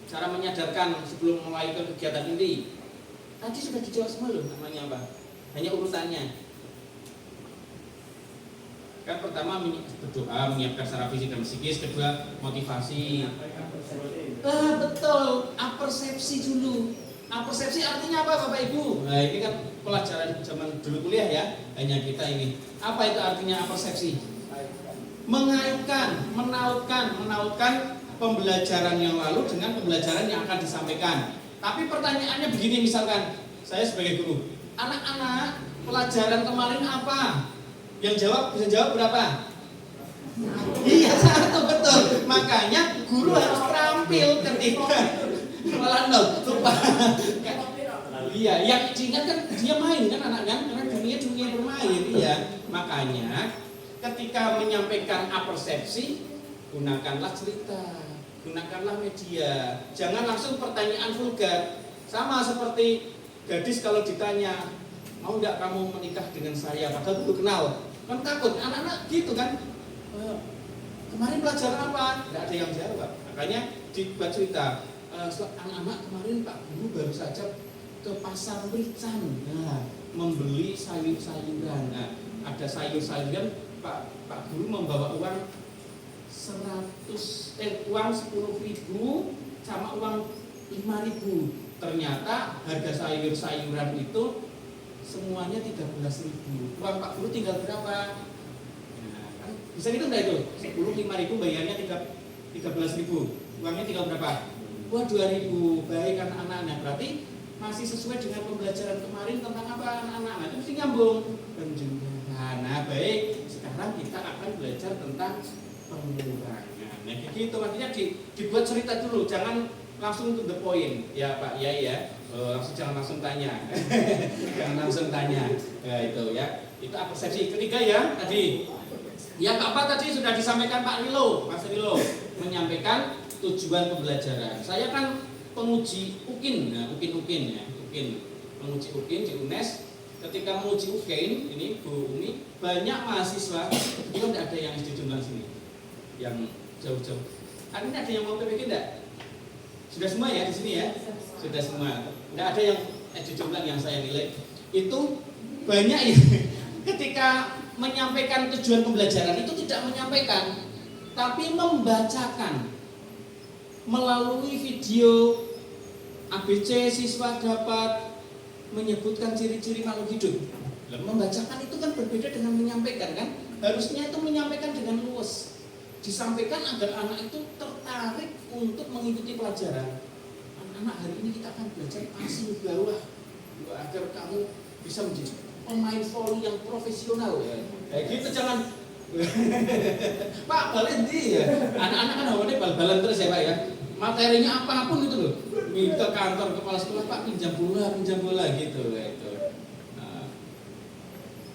Cara menyadarkan sebelum mulai ke kegiatan ini. Tadi sudah dijawab semua loh, namanya apa? Hanya urutannya. Kan pertama berdoa, menyiapkan secara fisik dan psikis, kedua motivasi. Betul, apersepsi dulu. Apersepsi artinya apa Bapak Ibu? Nah ini kan pelajaran zaman dulu kuliah ya, hanya kita ini. Apa itu artinya apersepsi? Mengaitkan, menautkan pembelajaran yang lalu dengan pembelajaran yang akan disampaikan. Tapi pertanyaannya begini, misalkan saya sebagai guru, anak-anak pelajaran kemarin apa? Yang jawab bisa jawab berapa? Iya, 1, betul. Makanya guru harus terampil ketika malah lupa. Iya, yang diingat kan dia main kan anak kan, karena dunia bermain. Iya, makanya ketika menyampaikan apersepsi, gunakanlah cerita, gunakanlah media. Jangan langsung pertanyaan vulgar. Sama seperti gadis kalau ditanya, mau nggak kamu menikah dengan saya? Padahal belum kenal. Kan takut, anak-anak gitu kan. Kemarin pelajaran apa? Nggak ada yang jawab. Makanya dibuat cerita. Anak-anak kemarin Pak Guru baru saja ke pasar Merican, membeli sayur-sayuran. Nah, ada sayur-sayuran, Pak Guru membawa uang 10.000 sama uang 5.000. Ternyata harga sayur-sayuran itu semuanya 13.000. Uang Pak Guru tinggal berapa? Nah, kan bisa gitu enggak itu? 5.000 bayarnya 13.000. Uangnya tinggal berapa? Wah 2.000. Baik anak-anak. Berarti masih sesuai dengan pembelajaran kemarin tentang apa anak-anak? Nah, itu mesti nyambung. Penjumlahan. Nah, baik. Sekarang kita akan belajar tentang pengurangan. Nah, gitu makanya dibuat cerita dulu. Jangan langsung to the point. Ya Pak, ya. Jangan langsung tanya. Jangan langsung tanya. Ya itu ya. Itu persepsi ketiga ya tadi. Yang keempat tadi sudah disampaikan Pak Rilo, Mas Rilo menyampaikan tujuan pembelajaran. Saya kan penguji UKIN, penguji UKIN di UNES. Ketika menguji UKIN, ini Bu Umi, banyak mahasiswa, itu tidak ada yang di jumlah sini, yang jauh-jauh. Artinya ada yang mau PPG enggak? Sudah semua ya di sini ya? Sudah semua. Tidak ada yang di jumlah yang saya nilai. Itu banyak ya. Ketika menyampaikan tujuan pembelajaran itu tidak menyampaikan, tapi membacakan melalui video ABC siswa dapat menyebutkan ciri-ciri makhluk hidup. Membacakan itu kan berbeda dengan menyampaikan kan? Harusnya itu menyampaikan dengan luas, disampaikan agar anak itu tertarik untuk mengikuti pelajaran. Anak-anak hari ini kita akan belajar passing bawah agar kamu bisa menjadi pemain volley yang profesional ya. Kayak gitu jangan Pak Valenti ya. Anak-anak kan awalnya bal-balan terus ya Pak ya. Materinya apapun itu loh. Minta kantor kepala sekolah Pak pinjam bola gitu ya itu. Nah,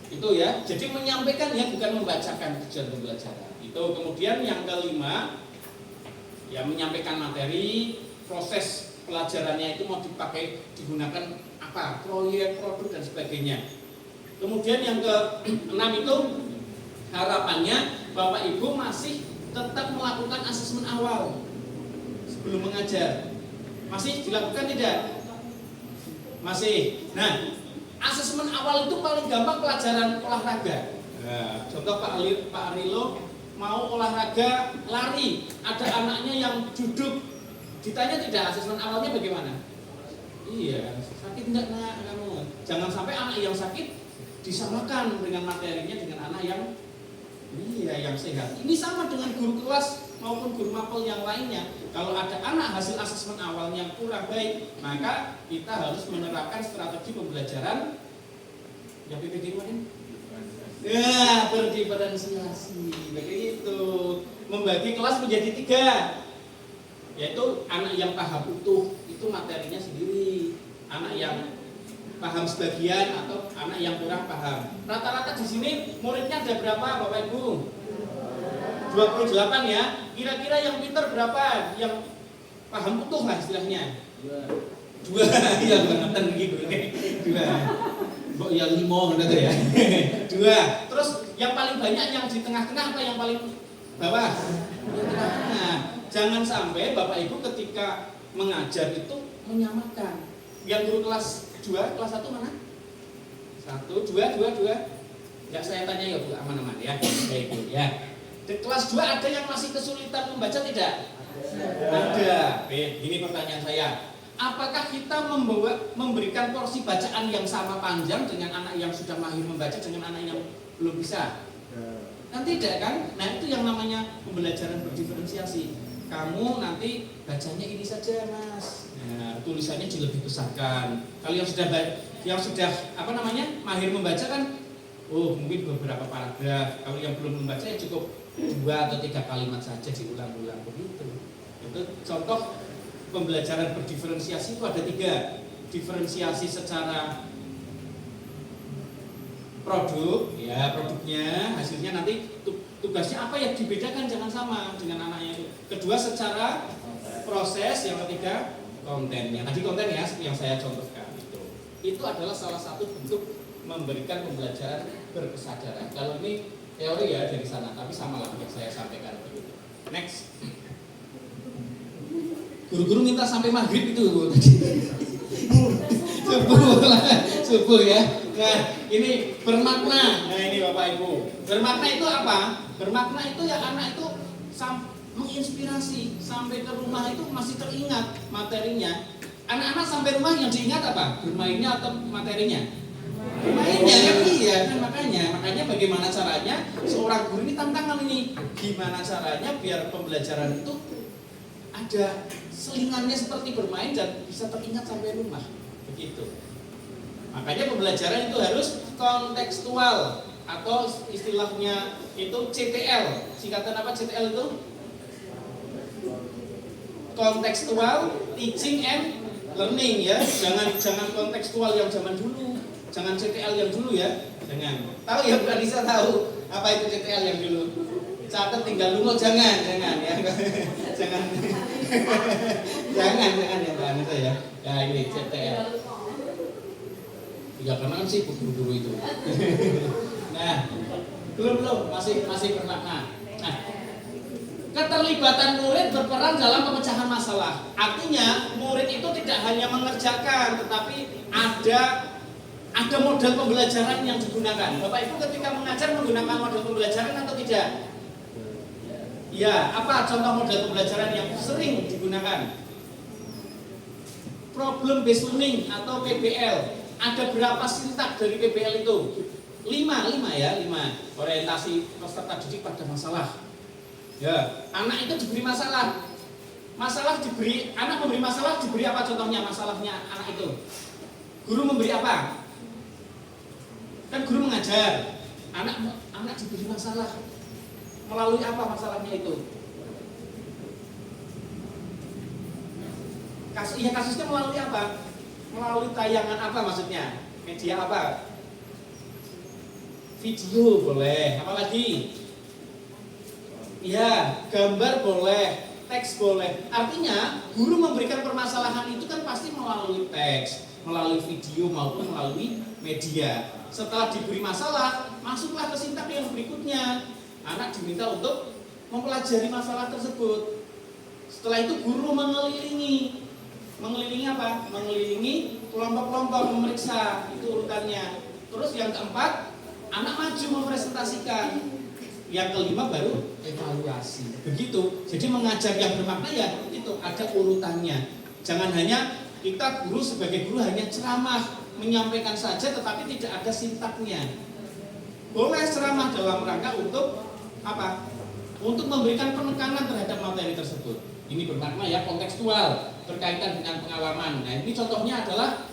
itu ya. Jadi menyampaikan ya bukan membacakan tujuan pembelajaran. Itu kemudian yang kelima ya menyampaikan materi, proses pelajarannya itu mau dipakai digunakan apa? Proyek, produk dan sebagainya. Kemudian yang ke-6 itu harapannya Bapak Ibu masih tetap melakukan asesmen awal sebelum mengajar. Masih dilakukan tidak? Masih. Nah, asesmen awal itu paling gampang pelajaran olahraga. Nah, contoh Pak Rilo mau olahraga lari, ada anaknya yang duduk, ditanya tidak asesmen awalnya bagaimana? Iya, sakit enggak nak kamu? Jangan sampai anak yang sakit disamakan dengan materinya dengan anak yang yang sehat. Ini sama dengan guru kelas maupun guru mapel yang lainnya. Kalau ada anak hasil asesmen awal yang kurang baik, maka kita harus menerapkan strategi pembelajaran yang PPG kemarin. Ya, berdiferensiasi. Begitu. Membagi kelas menjadi 3. Yaitu anak yang paham utuh itu materinya sendiri. Anak yang paham sebagian atau anak yang kurang paham. Rata-rata di sini muridnya ada berapa Bapak Ibu? 28 ya. Kira-kira yang pintar berapa? Yang paham utuh lah istilahnya. 2. Ya bangetan gitu. 2. Mbok ya 5 gitu ya. 2. Terus yang paling banyak yang di tengah-tengah apa yang paling bawah? Yang tengah-tengah. Jangan sampai Bapak Ibu ketika mengajar itu menyamakan. Yang guru kelas 2, kelas 1 mana? 1, 2. Enggak saya tanya ya Bu, aman-aman ya. Baik Bu ya. Di kelas 2 ada yang masih kesulitan membaca tidak? Ada. Ini pertanyaan saya. Apakah kita memberikan porsi bacaan yang sama panjang dengan anak yang sudah mahir membaca dengan anak yang belum bisa? Kan tidak kan? Nah itu yang namanya pembelajaran berdiferensiasi. Kamu nanti bacanya ini saja Mas. Nah, tulisannya lebih besarkan. Kalau yang sudah mahir membaca kan, mungkin beberapa paragraf. Kalau yang belum membaca ya cukup 2 atau 3 kalimat saja diulang-ulang begitu. Itu contoh pembelajaran berdiferensiasi itu ada 3. Diferensiasi secara produk, ya produknya, hasilnya nanti tugasnya apa ya dibedakan, jangan sama dengan anaknya itu. Kedua secara proses, yang ketiga kontennya. Tadi konten ya yang saya contohkan itu adalah salah satu bentuk memberikan pembelajaran berkesadaran. Kalau ini teori ya dari sana, tapi sama lah yang saya sampaikan begitu. Next. Guru-guru minta sampai maghrib itu subuh ya. Nah ini bermakna. Nah ini Bapak Ibu, bermakna itu apa? Bermakna itu ya anak itu menginspirasi, sampai ke rumah itu masih teringat materinya. Anak-anak sampai rumah yang diingat apa? Bermainnya atau materinya? Bermainnya kan, iya kan, makanya bagaimana caranya seorang guru ini tantangan ini, gimana caranya biar pembelajaran itu ada selingannya seperti bermain dan bisa teringat sampai rumah begitu. Makanya pembelajaran itu harus kontekstual atau istilahnya itu CTL. Singkatan apa CTL itu? Kontekstual teaching and learning ya. Jangan kontekstual yang zaman dulu. Jangan CTL yang dulu ya. Jangan. Tahu ya Bu Anissa tahu apa itu CTL yang dulu? Catat tinggal lungo jangan ya. jangan ya Bu Anissa ya. Ya ini CTL. Ya karena kan sih guru-guru itu. Nah, belum masih bermakna. Nah, keterlibatan murid berperan dalam pemecahan masalah. Artinya murid itu tidak hanya mengerjakan, tetapi ada model pembelajaran yang digunakan. Bapak Ibu ketika mengajar menggunakan model pembelajaran atau tidak? Ya, apa contoh model pembelajaran yang sering digunakan? Problem based learning atau PBL. Ada berapa sintak dari PBL itu? 5 ya. Orientasi peserta didik pada masalah. Ya, anak itu diberi masalah. Anak memberi masalah diberi apa contohnya masalahnya anak itu? Guru memberi apa? Kan guru mengajar. Anak diberi masalah. Melalui apa masalahnya itu? Kasusnya melalui apa? Melalui tayangan apa maksudnya? Media apa? Video boleh, apalagi? Ya, gambar boleh, teks boleh. Artinya, guru memberikan permasalahan itu kan pasti melalui teks, melalui video maupun melalui media. Setelah diberi masalah, masuklah ke sintak yang berikutnya. Anak diminta untuk mempelajari masalah tersebut. Setelah itu guru mengelilingi apa? Mengelilingi kelompok-kelompok, memeriksa itu urutannya. Terus yang keempat, anak maju mempresentasikan. Yang kelima baru evaluasi. Begitu. Jadi mengajar yang bermakna ya itu ada urutannya. Jangan hanya kita guru sebagai guru hanya ceramah, menyampaikan saja tetapi tidak ada sintaknya. Boleh ceramah dalam rangka untuk apa? Untuk memberikan penekanan terhadap materi tersebut. Ini bermakna ya kontekstual, berkaitan dengan pengalaman. Nah ini contohnya adalah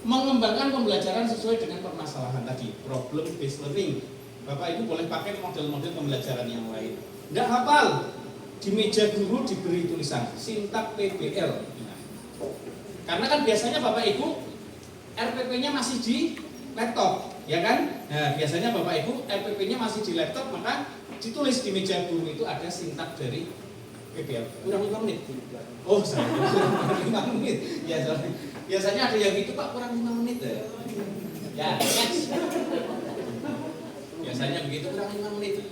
mengembangkan pembelajaran sesuai dengan permasalahan tadi, problem based learning. Bapak Ibu boleh pakai model-model pembelajaran yang lain. Nggak hafal, di meja guru diberi tulisan sintak PBL. Nah, karena kan biasanya Bapak Ibu RPP-nya masih di laptop, ya kan? Nah biasanya Bapak Ibu RPP-nya masih di laptop, maka ditulis di meja guru itu ada sintak dari PBL. Kurang 5 menit. Oh, kurang 5 menit. Ya, biasanya ada yang gitu Pak, kurang 5 menit ya. Next. Biasanya begitu kurang 5 menit.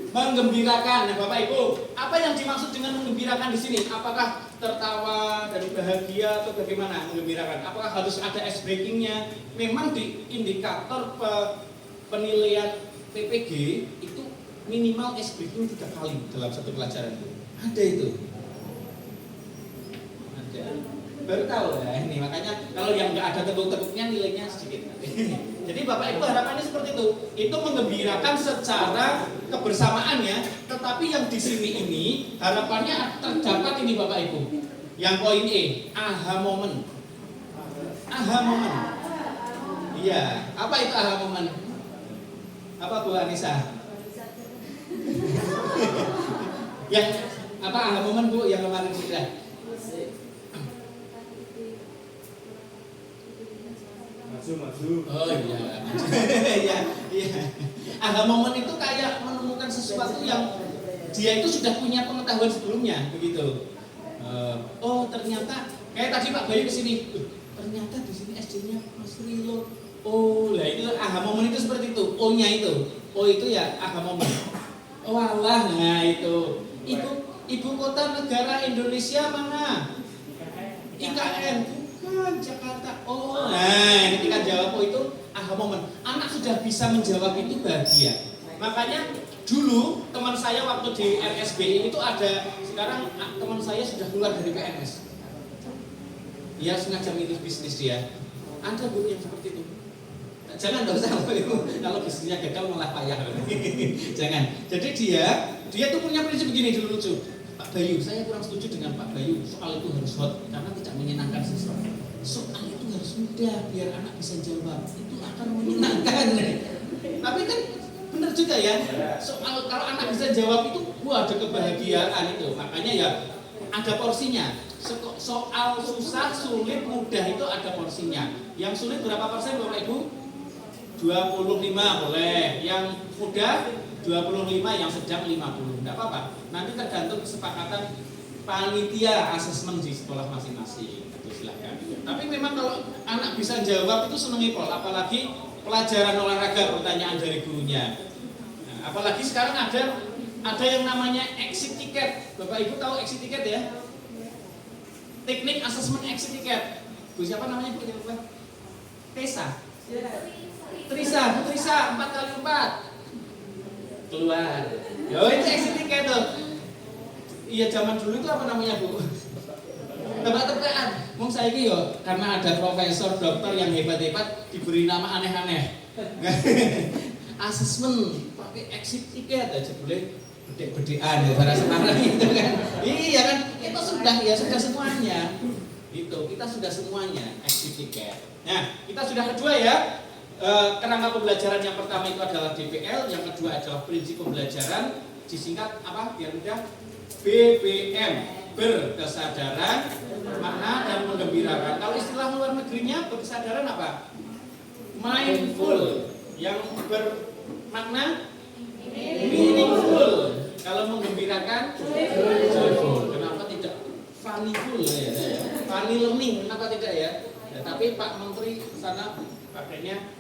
Menggembirakan. Nah, Bapak Ibu, apa yang dimaksud dengan menggembirakan di sini? Apakah tertawa dan bahagia atau bagaimana menggembirakan? Apakah harus ada ice breakingnya? Memang di indikator penilaian PPG itu minimal ice breaking 3 kali dalam satu pelajaran. Ada itu. Ada. Baru tahu ya ini, makanya kalau yang nggak ada teguk-teguknya nilainya sedikit. Jadi Bapak Ibu harapannya seperti itu. Itu menggembirakan secara kebersamaannya, tetapi yang di sini ini harapannya terdapat ini Bapak Ibu. Yang poin E, aha moment. Aha moment. Iya, apa itu aha moment? Apa Bu Anissa? Yang apa aha moment Bu yang kemarin sudah? Maju. Oh iya. Iya, iya. Aha momen itu kayak menemukan sesuatu yang dia itu sudah punya pengetahuan sebelumnya, begitu. Oh ternyata kayak tadi Pak Bayu kesini, ternyata di sini SD-nya Mas Rilo. Oh, lah itu aha momen itu seperti itu. O-nya itu, O itu ya aha momen. Oh alah, nah itu. Ibu kota negara Indonesia mana? IKN. Bukan Jakarta. Oh, nah ketika jawab oh itu aha momen. Anak sudah bisa menjawab itu bahagia. Makanya dulu teman saya waktu di RSBI itu ada, sekarang teman saya sudah keluar dari PNS. Dia sengaja milih bisnis dia. Ada Bu yang seperti itu. Jangan dong kalau bisnisnya gagal malah payah. Jangan. Jadi dia tuh punya prinsip begini dulu lucu. Pak Bayu, saya kurang setuju dengan Pak Bayu soal itu harus hot karena tidak menyenangkan siswa. Soal itu harus mudah biar anak bisa jawab. Itu akan menyenangkan. Tapi kan benar juga ya. Soal kalau anak bisa jawab itu wah ada kebahagiaan itu. Makanya ya ada porsinya. Soal susah, sulit, mudah itu ada porsinya. Yang sulit berapa persen Bapak Ibu? 25 boleh. Yang mudah 25, yang sedang 50. Enggak apa-apa. Nanti tergantung kesepakatan panitia asesmen di sekolah masing-masing. Itu silahkan. Tapi memang kalau anak bisa jawab itu seneng pol, apalagi pelajaran olahraga pertanyaan dari gurunya. Nah, apalagi sekarang ada yang namanya exit ticket. Bapak Ibu tahu exit ticket ya? Teknik asesmen exit ticket. Bu siapa namanya Bu? Tesa. Trisa 4x4 keluar. Yo itu exit ticket tuh. Iya zaman dulu itu apa namanya Bu? Tebak-tebakan. Mung saiki yo karena ada profesor dokter yang hebat-hebat diberi nama aneh-aneh. Asesmen pakai exit ticket aja boleh bedek-bedekan ya para sekarang gitu kan. Iya kan? Itu sudah semuanya. Itu kita sudah semuanya exit ticket. Nah, kita sudah kedua ya. Kerangka pembelajaran yang pertama itu adalah DPL, yang kedua adalah prinsip pembelajaran, disingkat apa? Biar mudah. BBM, berkesadaran, makna dan menggembirakan. Kalau istilah luar negerinya berkesadaran apa? Mindful, yang bermakna meaningful. Kalau menggembirakan joyful. Kenapa tidak funnyful ya? Funny learning, kenapa tidak ya? Tapi Pak Menteri sana pakainya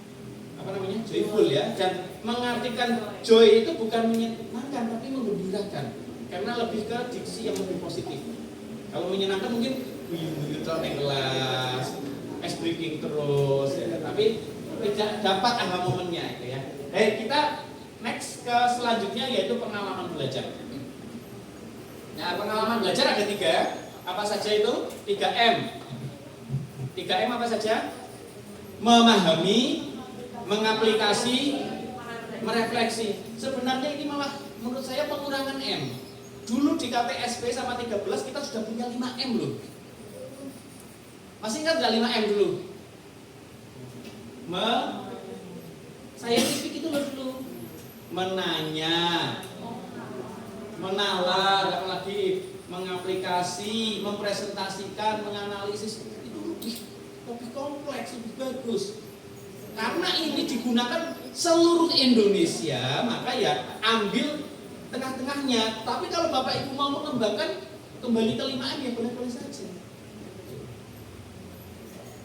apa namanya joyful ya, dan mengartikan joy itu bukan menyenangkan tapi menggembirakan karena lebih ke diksi yang lebih positif. Kalau menyenangkan mungkin guyu-guyu di kelas, ice breaking terus ya, tapi tidak dapat aha momennya itu ya. Kita next ke selanjutnya yaitu pengalaman belajar. Nah, pengalaman belajar ada 3. Apa saja itu? 3M. 3M apa saja? Memahami, mengaplikasi, merefleksi. Sebenarnya ini malah menurut saya pengurangan M. Dulu di KTSP sama 13 kita sudah punya 5M loh. Masih ingat nggak 5M dulu? Scientific itu loh dulu. Menanya, menalar, apalagi mengaplikasi, mempresentasikan, menganalisis itu lebih kompleks, lebih bagus. Karena ini digunakan seluruh Indonesia, maka ya ambil tengah-tengahnya. Tapi kalau Bapak Ibu mau mengembangkan kembali ke 5M ya boleh-boleh saja.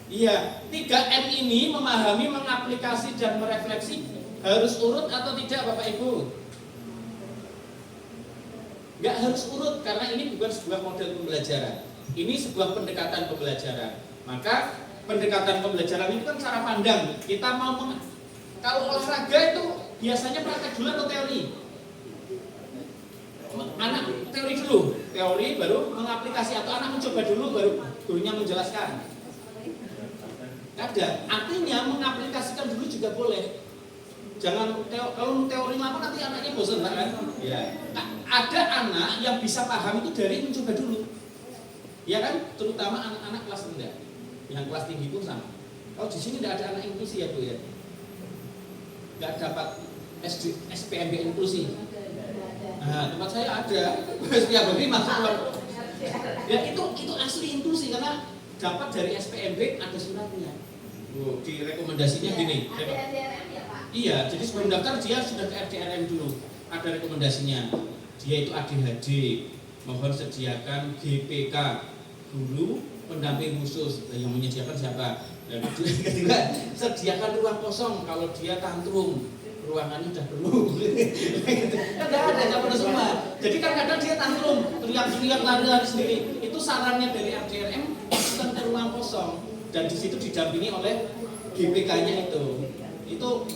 Iya, 3M ini memahami, mengaplikasi dan merefleksi harus urut atau tidak Bapak Ibu? Nggak harus urut karena ini bukan sebuah model pembelajaran. Ini sebuah pendekatan pembelajaran. Maka pendekatan pembelajaran itu kan cara pandang. Kita mau kalau olahraga itu biasanya praktek dulu atau teori? Anak teori dulu, teori baru mengaplikasi atau anak mencoba dulu baru gurunya menjelaskan. Ada, artinya mengaplikasikan dulu juga boleh. Jangan kalau teori lama nanti anaknya bosan kan? Ya. Nah, ada anak yang bisa paham itu dari mencoba dulu. Ya kan? Terutama anak-anak kelas rendah. Yang kelas tinggi pun sama. Kalau di sini tidak ada anak inklusi ya Bu ya. Nggak dapat SPMB inklusi. Nah, tempat saya ada. Setiap hari masuk. Ya itu asli inklusi karena dapat dari SPMB ada suratnya. Di rekomendasinya gini. Iya, jadi sebelum daftar dia sudah ke RDRM dulu. Ada rekomendasinya. Dia itu ADHD. Mohon sediakan GPK, guru pendamping khusus. Yang menyediakan siapa? Dan kedua, sediakan ruang kosong kalau dia tantrum. Ruangannya udah penuh. Kan ada penuh semua. Jadi kan kadang dia tantrum, teriak-teriak lari-lari sendiri. Itu sarannya dari RDRM bukan ke ruang kosong dan di situ didampingi oleh GPK-nya itu. Itu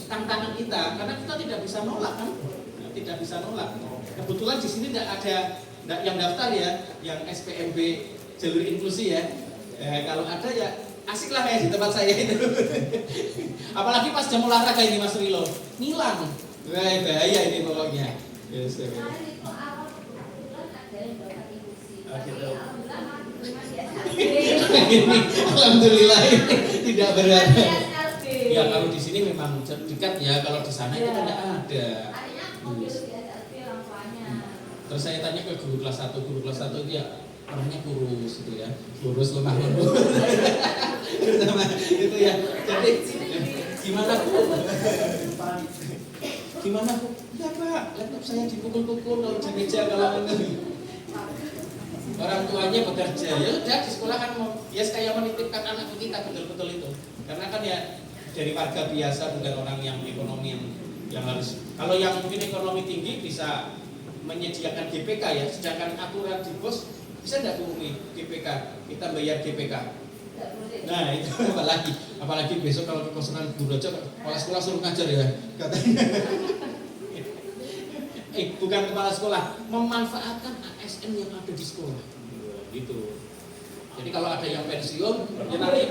tantangan kita karena kita tidak bisa nolak kan? Tidak bisa nolak. Kebetulan di sini tidak ada yang daftar ya, yang SPMB jalur inklusi ya. Kalau ada ya asik lah kayak di tempat saya itu. Apalagi pas jam olahraga ini Mas Rilo, ngilang. Bahaya ini pokoknya. Yes, okay. Alhamdulillah ini tidak berada. Ya kalau di sini memang dekat ya, kalau di sana itu tidak ada. Terus saya tanya ke guru kelas 1 itu ya orangnya kurus gitu ya, kurus lemah lembut. Itu ya. Jadi gimana Bu? Gimana Bu? Ya Pak, laptop saya dipukul-pukul kalau di meja kalau orang tuanya bekerja. Ya udah di sekolah kan mau ya kayak menitipkan anak kita betul-betul itu. Karena kan ya dari warga biasa bukan orang yang ekonomi yang harus. Kalau yang mungkin ekonomi tinggi bisa menyediakan GPK ya, sedangkan aturan di pos bisa tidak turuni GPK, kita bayar GPK. Nah itu apalagi besok kalau ke kosan guru aja kepala sekolah suruh ngajar ya katanya. Bukan kepala sekolah, memanfaatkan ASN yang ada di sekolah gitu. Jadi kalau ada yang pensiun ya nanti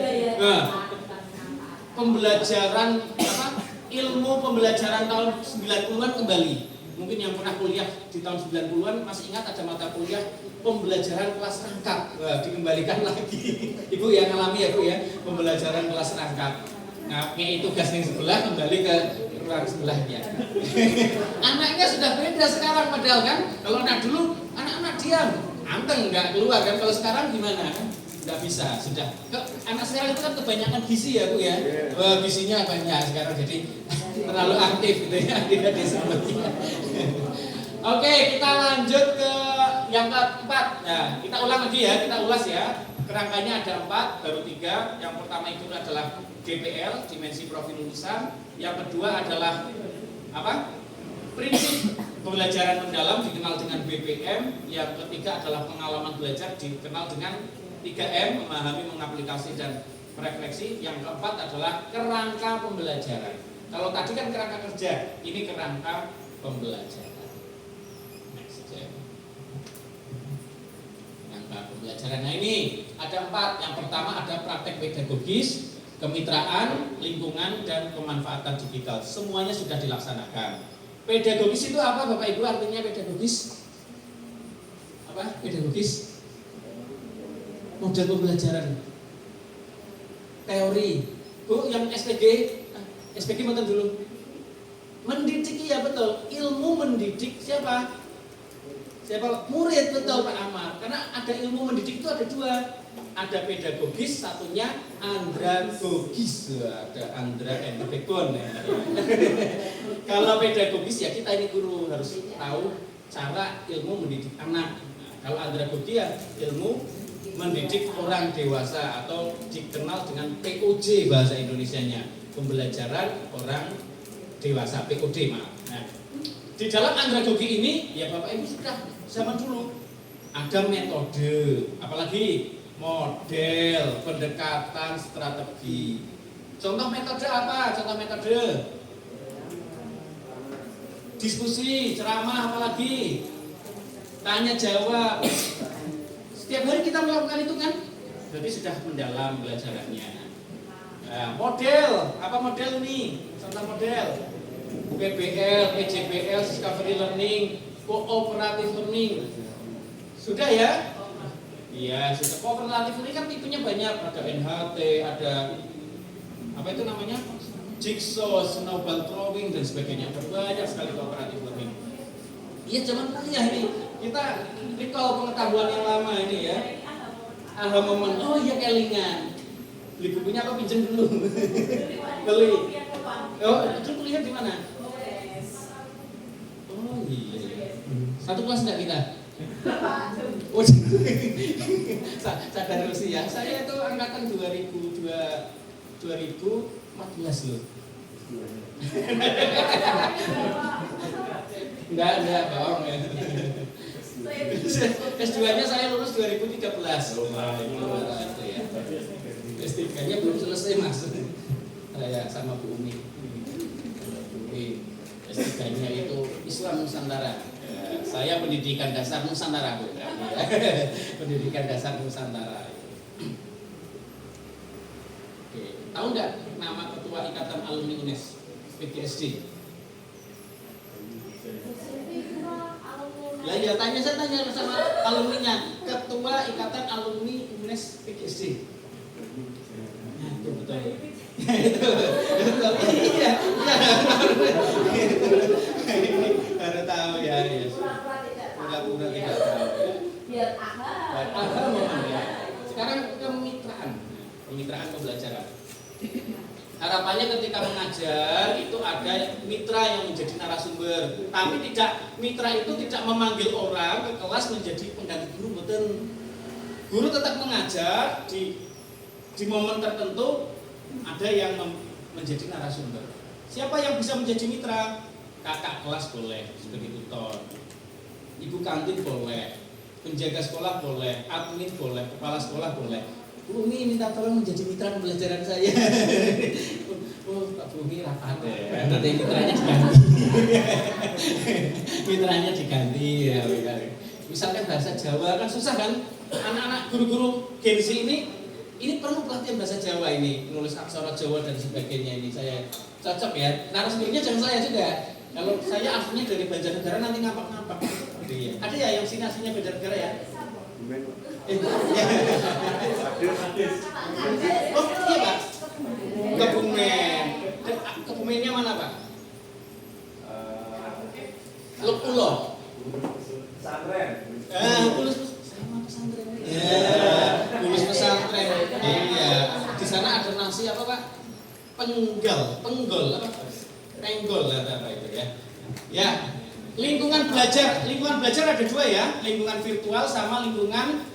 pembelajaran ilmu pembelajaran tahun 90-an kembali. Mungkin yang pernah kuliah di tahun 90-an masih ingat ada mata kuliah pembelajaran kelas rangkap. Dikembalikan lagi. Ibu yang ngalami ya Bu ya, pembelajaran kelas rangkap. Nah, itu tugas yang sebelah kembali ke ruang sebelahnya. Anaknya sudah beda sekarang padahal kan. Kalau anak dulu anak-anak diam, anteng nggak keluar kan. Kalau sekarang gimana? Nggak bisa, sudah. Anak sekarang itu kan kebanyakan gizi ya Bu ya. Wah, gizinya banyak sekarang jadi terlalu aktif gitu ya. Tidak disebutnya. Oke, kita lanjut ke yang keempat. Nah, kita ulang lagi ya, kita ulas ya. Kerangkanya ada 4, baru 3. Yang pertama itu adalah DPL, dimensi profil lulusan. Yang kedua adalah apa? Prinsip pembelajaran mendalam dikenal dengan BPM. Yang ketiga adalah pengalaman belajar dikenal dengan 3M, memahami, mengaplikasi dan merefleksi. Yang keempat adalah kerangka pembelajaran. Kalau tadi kan kerangka kerja, ini kerangka pembelajaran. Next ya. Kerangka pembelajaran. Nah ini ada 4. Yang pertama ada praktek pedagogis, kemitraan, lingkungan, dan pemanfaatan digital. Semuanya sudah dilaksanakan. Pedagogis itu apa Bapak Ibu artinya pedagogis? Apa? Pedagogis? Model pembelajaran. Teori. Bu yang SPG makan dulu. Mendidik ya betul. Ilmu mendidik siapa? Siapa? Murid betul Pak Amar. Karena ada ilmu mendidik itu ada 2. Ada pedagogis, satunya andragogis. Ada andra and backbone ya. Kalau pedagogis ya kita ini guru harus tahu cara ilmu mendidik anak. Nah, kalau andragogi ya ilmu mendidik orang dewasa atau dikenal dengan POJ bahasa Indonesianya, pembelajaran orang dewasa, POD maaf. Nah, Di dalam andragogi ini, ya Bapak Ibu sudah zaman dulu ada metode, apalagi model, pendekatan, strategi. Contoh metode apa? Contoh metode diskusi, ceramah, apalagi tanya jawab. Setiap hari kita melakukan itu kan, berarti sudah mendalam belajarannya. Nah, model, apa model nih? Contoh model PBL, EJBL, Discovery Learning, Cooperative Learning. Sudah ya? Iya, sudah. Cooperative Learning kan tipenya banyak, ada NHT, ada apa itu namanya? Jigsaw, snowball throwing dan sebagainya. Banyak sekali cooperative learning. Iya, zaman kuliah ini kita recall pengetahuan yang lama ini ya. Aha momen, oh iya kelingan. Beli bukunya apa pinjam dulu? Beli. Oh, itu kuliah di mana? Oh iya. Satu kelas enggak kita? Oh, sadar usia. Saya itu angkatan 2014 loh. Enggak, bohong ya. S2-nya saya lulus 2013. S3-nya belum selesai Mas. Saya sama Bu Umi. S3-nya itu Islam Nusantara. Saya pendidikan dasar Nusantara, Bu. Pendidikan dasar Nusantara. Oke. Tahu nggak nama Ketua Ikatan Alumni UNES PGSD? Lah ya saya tanya sama alumninya, Ketua Ikatan Alumni UNES PGSD. Nah, itu betul. Itu betul. Iya. Baru tahu ya. Pura-pura tidak tahu ya. Biar aha. Ya. Sekarang kemitraan pembelajaran. Harapannya ketika mengajar itu ada mitra yang menjadi narasumber, tapi mitra itu tidak memanggil orang ke kelas menjadi pengganti guru, betul. Guru tetap mengajar di momen tertentu ada yang menjadi narasumber. Siapa yang bisa menjadi mitra? Kakak kelas boleh sebagai tutor, ibu kantin boleh, penjaga sekolah boleh, admin boleh, kepala sekolah boleh. Bu Umi minta tolong menjadi mitra pembelajaran saya. Oh, Pak Bu Umi rapat ya. Nanti mitranya diganti. Mitranya diganti ya. Misalkan bahasa Jawa kan susah kan? Anak-anak guru-guru Gen Z ini perlu pelatihan bahasa Jawa ini, menulis aksara Jawa dan sebagainya ini. Saya cocok ya. Narasumbernya jangan saya juga. Kalau saya aslinya dari Banjarnegara nanti ngapak-ngapak. Ada ya yang sini aslinya Banjarnegara ya? Oh iya Pak, Kebumen. Kebumennya mana Pak? Pulau. Pesantren. Lulus sama pesantren. Lulus pesantren. Iya. Di sana ada nasi apa Pak? Penggol apa? Penggol apa itu ya? Ya. Lingkungan belajar ada dua ya, lingkungan virtual sama lingkungan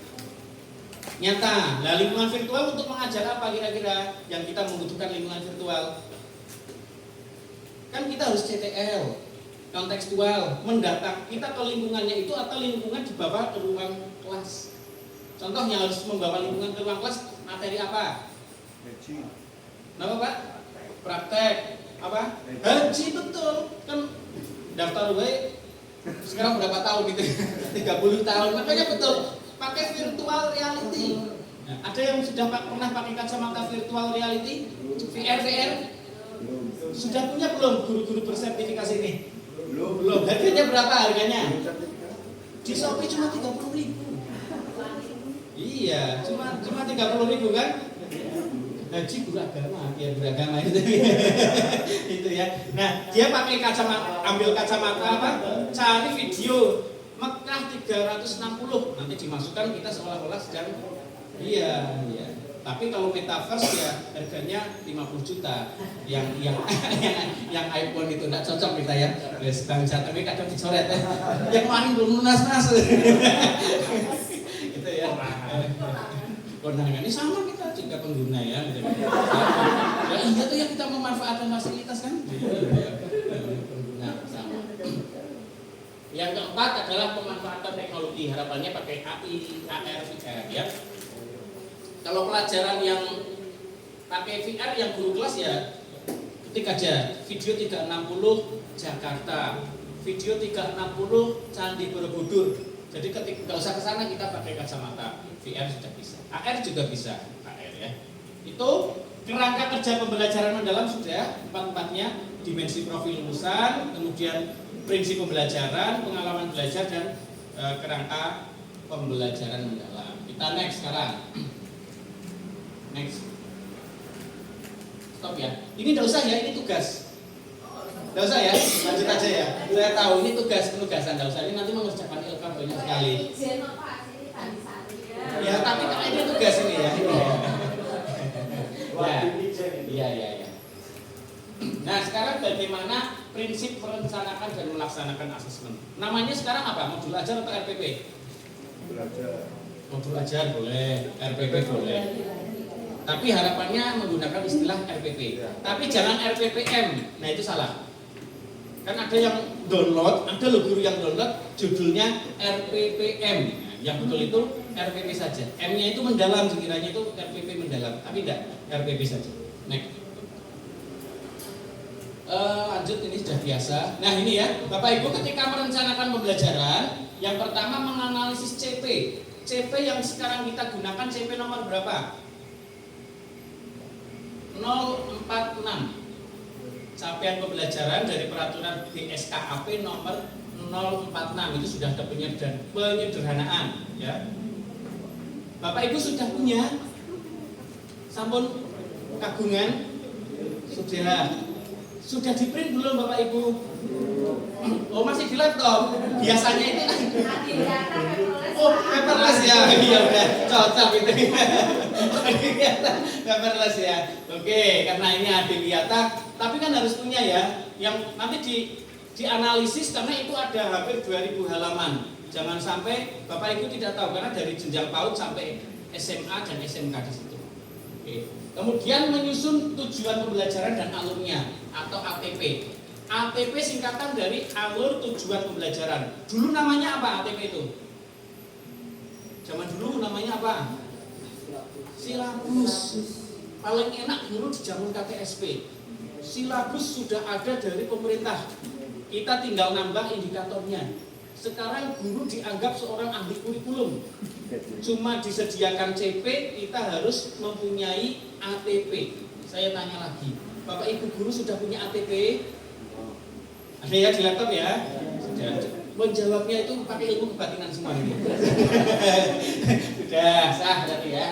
nyata. Nah, lingkungan virtual untuk mengajar apa kira-kira yang kita membutuhkan lingkungan virtual? Kan kita harus CTL, kontekstual, mendatang kita ke lingkungannya itu atau lingkungan dibawa ke ruang kelas. Contoh yang harus membawa lingkungan ke ruang kelas, materi apa? Haji. Kenapa Pak? Praktek apa? Haji, betul. Kan daftar gue sekarang berapa tahun gitu? 30 tahun. Makanya betul pakai virtual reality. Nah, ada yang sudah pernah pakai kacamata virtual reality? VR? Sudah punya belum guru-guru bersertifikasi ini? Belum. Harganya berapa harganya? Di Shopee cuma 30.000. Iya, cuma 30.000 kan? Haji guru agama, ya beragama itu. Itu ya. Nah, dia pakai ambil kacamata apa? Cari video Mekah 360. Nanti dimasukkan kita seolah-olah sedang iya. Tapi kalau metaverse ya harganya 50 juta. Yang iPhone itu enggak cocok kita ya. Wes bangsa tapi kadang dicoret ya. Yang kemarin belum lunas. Gitu ya. Kondangan ini sama kita juga pengguna ya. Ya iya tuh yang kita memanfaatkan fasilitas kan. Pengguna sama. Yang keempat adalah pemanfaatan teknologi, harapannya pakai AI, AR, VR ya. Kalau pelajaran yang pakai VR yang guru kelas ya ketik aja video 360 Jakarta, video 360 Candi Borobudur. Jadi ketika nggak usah ke sana kita pakai kacamata VR sudah bisa. AR juga bisa, AR ya. Itu kerangka kerja pembelajaran mendalam sudah empat-empatnya, dimensi profil lulusan, kemudian prinsip pembelajaran, pengalaman belajar dan kerangka pembelajaran mendalam. Kita next sekarang. Next. Stop ya. Ini tidak usah ya, ini tugas. Tidak usah ya, lanjut aja ya. Saya tahu ini penugasan, tidak usah. Ini nanti mengerjakan ilkam banyak sekali. Ya, tapi ini tugas ini ya. Iya. Nah, sekarang bagaimana prinsip merencanakan dan melaksanakan asesmen? Namanya sekarang apa? Modul ajar atau RPP? Belajar. Modul ajar boleh, RPP boleh. Tapi harapannya menggunakan istilah RPP. Tapi jangan RPPM. Nah, itu salah. Kan ada yang download, ada loh guru yang download judulnya RPPM. Nah, yang betul itu RPP saja. M-nya itu mendalam, sekiranya itu RPP mendalam. Tapi tidak, RPP saja. Next. Lanjut, ini sudah biasa. Nah ini ya, Bapak Ibu ketika merencanakan pembelajaran, yang pertama menganalisis CP. CP yang sekarang kita gunakan CP nomor berapa? 046. Capaian pembelajaran dari peraturan BSKAP nomor 046 itu sudah ada penyederhanaan ya. Bapak Ibu sudah punya? Sampun kagungan? Sudah di print belum Bapak Ibu? Oh masih di laptop. Biasanya itu oh paperless ya. Iya udah cocok itu. Paperless ya. Oke, karena ini Adiwiyata, tapi kan harus punya ya. Yang nanti dianalisis karena itu ada hampir 2000 halaman. Jangan sampai Bapak Ibu tidak tahu karena dari jenjang PAUD sampai SMA dan SMK di situ. Oke. Kemudian menyusun tujuan pembelajaran dan alurnya atau ATP. ATP singkatan dari alur tujuan pembelajaran. Dulu namanya apa ATP itu? Zaman dulu namanya apa? Silabus. Paling enak dulu di zaman KTSP. Silabus sudah ada dari pemerintah. Kita tinggal nambah indikatornya. Sekarang guru dianggap seorang ahli kurikulum. Cuma disediakan CP, kita harus mempunyai ATP. Saya tanya lagi, Bapak Ibu guru sudah punya ATP? Ada ya di laptop ya? Sudah. Menjawabnya itu pakai ilmu kebatinan semua ini. Sudah sah berarti ya.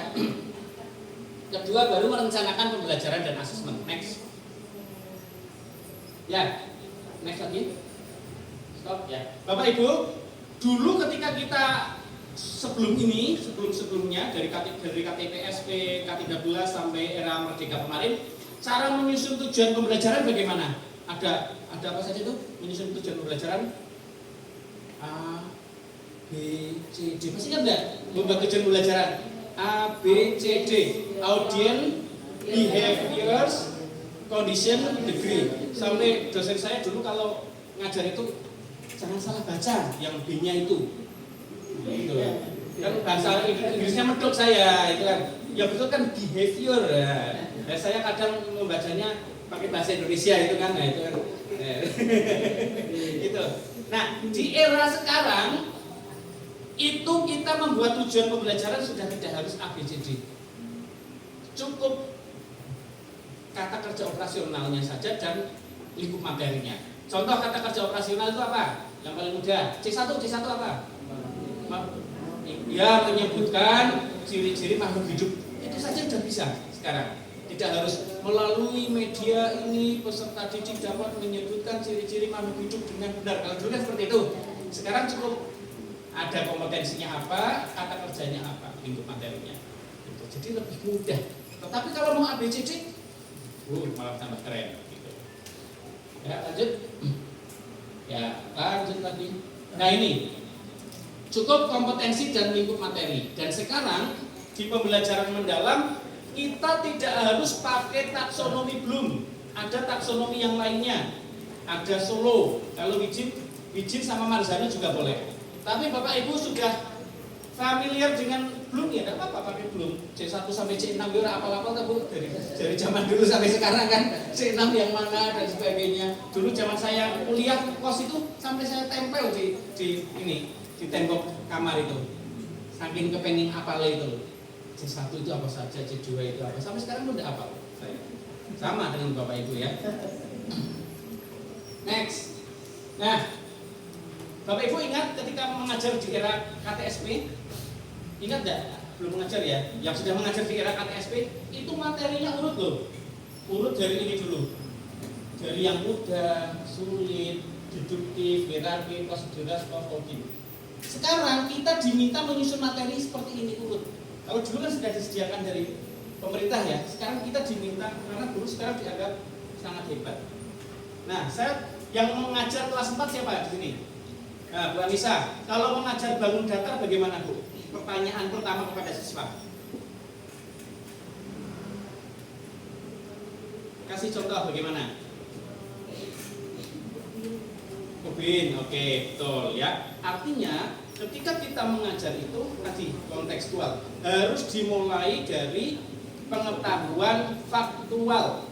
Kedua baru merencanakan pembelajaran dan asesmen. Next. Ya, next lagi. Stop ya. Bapak Ibu, dulu ketika kita sebelumnya dari KTPSP K13 sampai era Merdeka kemarin, cara menyusun tujuan pembelajaran bagaimana? Ada apa saja itu menyusun tujuan pembelajaran? A, B, C, D. Masih ingat enggak? Lomba tujuan pembelajaran A, B, C, D. Audience, behaviors, condition, degree. Sampai dosen saya dulu kalau ngajar itu jangan salah baca yang B-nya itu. Gitu. Kan bahasa Inggrisnya medok saya itu kan. Ya betul kan behavior. Nah, saya kadang membacanya pakai bahasa Indonesia itu kan. Nah, itu kan. Gitu. Nah, di era sekarang itu kita membuat tujuan pembelajaran sudah tidak harus ABCD. Cukup kata kerja operasionalnya saja dan lingkup materinya. Contoh kata kerja operasional itu apa? Yang paling mudah. C1 apa? Ya, menyebutkan ciri-ciri makhluk hidup. Itu saja sudah bisa sekarang. Tidak harus melalui media ini peserta didik dapat menyebutkan ciri-ciri makhluk hidup dengan benar. Kalau dulu kan seperti itu. Sekarang cukup ada kompetensinya apa, kata kerjanya apa, lingkup materinya. Jadi lebih mudah. Tetapi kalau mau ABCD, malah tambah keren. Gitu. Ya, lanjut. Ya, lanjut lagi. Nah ini cukup kompetensi dan lingkup materi. Dan sekarang di pembelajaran mendalam kita tidak harus pakai taksonomi Bloom. Ada taksonomi yang lainnya. Ada Solo. Kalau wajib Bijin sama Marzano juga boleh. Tapi Bapak Ibu sudah familiar dengan belum ya? Tidak apa-apa pakai belum. C1 sampai C6 ya apa-apa Bu dari zaman dulu sampai sekarang kan C6 yang mana dan sebagainya. Dulu zaman saya kuliah kos itu sampai saya tempel di tembok kamar itu. Saking kepengen hafal itu. C1 itu apa saja, C2 itu apa. Sampai sekarang pun tidak hafal saya. Sama dengan Bapak Ibu ya. Next. Nah, Bapak Ibu ingat ketika mengajar di era KTSP? Ingat enggak? Belum mengajar ya? Yang sudah mengajar di era KTSP itu materinya urut loh. Urut dari ini dulu. Dari yang mudah, sulit, deduktif, hierarki, prosedural, psikomotif. Sekarang kita diminta menyusun materi seperti ini urut. Kalau dulu kan sudah disediakan dari pemerintah ya. Sekarang kita diminta karena guru sekarang dianggap sangat hebat. Nah, saya yang mengajar kelas 4 siapa di sini? Nah, Bu Anissa, kalau mengajar bangun datar bagaimana Bu? Pertanyaan pertama kepada siswa. Kasih contoh bagaimana? Ubin, oke, betul ya. Artinya ketika kita mengajar itu tadi kontekstual harus dimulai dari pengetahuan faktual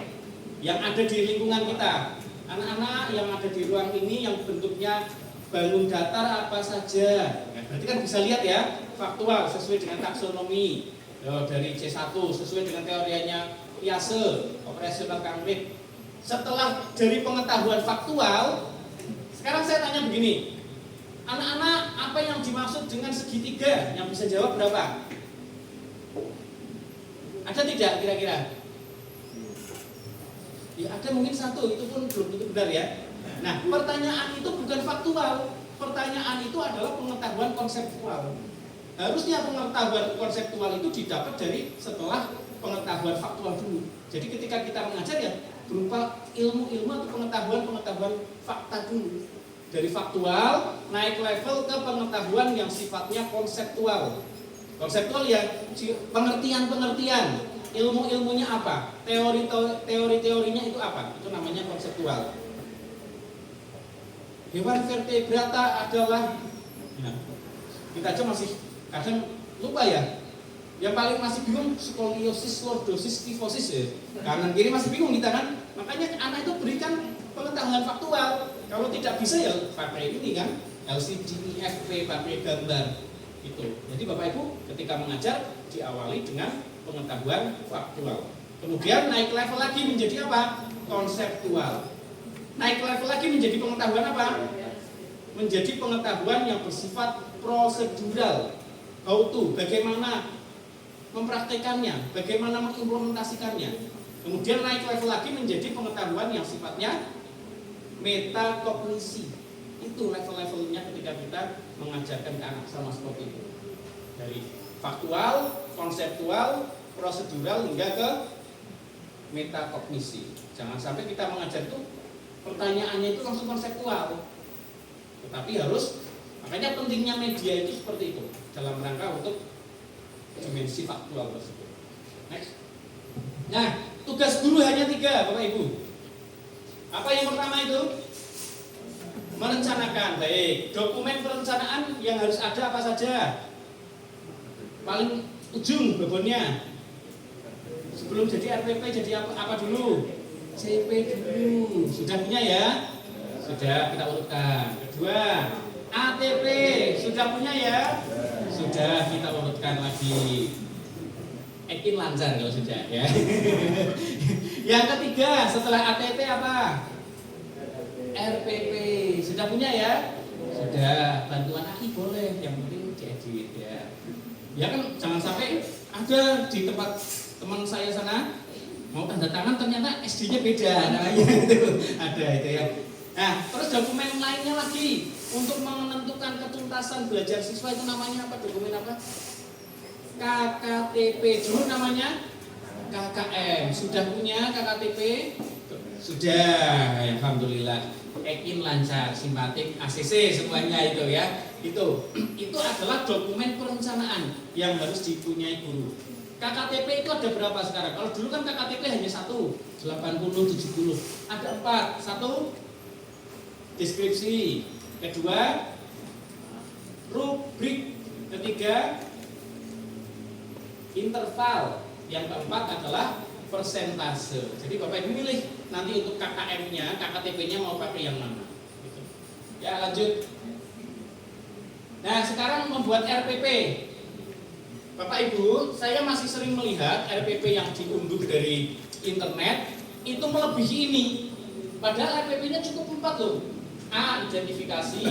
yang ada di lingkungan kita. Anak-anak yang ada di ruang ini yang bentuknya bangun datar apa saja. Berarti kan bisa lihat ya, faktual sesuai dengan taksonomi dari C1 sesuai dengan teorianya Piase, operasional concrete. Setelah dari pengetahuan faktual, sekarang saya tanya begini, anak-anak apa yang dimaksud dengan segitiga? Yang bisa jawab berapa? Ada tidak kira-kira? Ya ada mungkin satu, itu pun belum tentu benar ya. Nah, pertanyaan itu bukan faktual. Pertanyaan itu adalah pengetahuan konseptual. Harusnya pengetahuan konseptual itu didapat dari setelah pengetahuan faktual dulu. Jadi ketika kita mengajar ya berupa ilmu-ilmu atau pengetahuan fakta dulu. Dari faktual naik level ke pengetahuan yang sifatnya konseptual. Konseptual ya pengertian-pengertian. Ilmu-ilmunya apa? Teori-teorinya itu apa? Itu namanya konseptual. Hewan vertebrata adalah, nah, kita aja masih kadang lupa ya. Yang paling masih bingung skoliosis, lordosis, kifosis ya. Kanan kiri masih bingung kita kan. Makanya anak itu berikan pengetahuan faktual. Kalau tidak bisa ya pakai ini kan, LCD, IFP, pakai gambar itu. Jadi Bapak Ibu ketika mengajar diawali dengan pengetahuan faktual. Kemudian naik level lagi menjadi apa? Konseptual. Naik level lagi menjadi pengetahuan apa? Menjadi pengetahuan yang bersifat prosedural. How to, bagaimana mempraktekannya, bagaimana mengimplementasikannya. Kemudian naik level lagi menjadi pengetahuan yang sifatnya metakognisi. Itu level-levelnya ketika kita mengajarkan ke anak sama seperti itu. Dari faktual, konseptual, prosedural hingga ke metakognisi. Jangan sampai kita mengajar itu pertanyaannya itu langsung konseptual. Tetapi harus, makanya pentingnya media itu seperti itu dalam rangka untuk dimensi faktual tersebut. Next. Nah, tugas guru hanya 3, Bapak Ibu. Apa yang pertama itu? Merencanakan. Baik, dokumen perencanaan yang harus ada apa saja? Paling ujung bobonnya. Sebelum jadi RPP jadi apa dulu? CP dulu. Sudah punya ya? Sudah, kita urutkan. Kedua, ATP sudah punya ya? Sudah, kita urutkan lagi. Ekin lancar kalau sudah ya. Yang ketiga, setelah ATP apa? RPP sudah punya ya? Sudah, bantuan AI boleh, yang penting diedit ya. Ya kan jangan sampai ada di tempat teman saya sana mau tanda tangan ternyata SD-nya beda namanya itu. Ada itu ya. Nah, terus dokumen lainnya lagi untuk menentukan ketuntasan belajar siswa itu namanya apa? Dokumen apa? KKTP dulu namanya KKM. Sudah punya KKTP? Sudah, alhamdulillah. Ekin lancar, simpatik, ACC semuanya itu ya. Itu adalah dokumen perencanaan yang harus dipunyai guru. KKTP itu ada berapa sekarang? Kalau dulu kan KKTP hanya 1, 80, 70. Ada 4. 1 deskripsi, Kedua, rubrik. Ketiga, interval. Yang keempat adalah persentase. Jadi Bapak Ibu milih nanti untuk KKM-nya, KKTP-nya mau pakai yang mana. Gitu. Ya, lanjut. Nah, sekarang membuat RPP. Bapak Ibu, saya masih sering melihat RPP yang diunduh dari internet itu melebihi ini. Padahal RPP-nya cukup 4 loh. A. Identifikasi,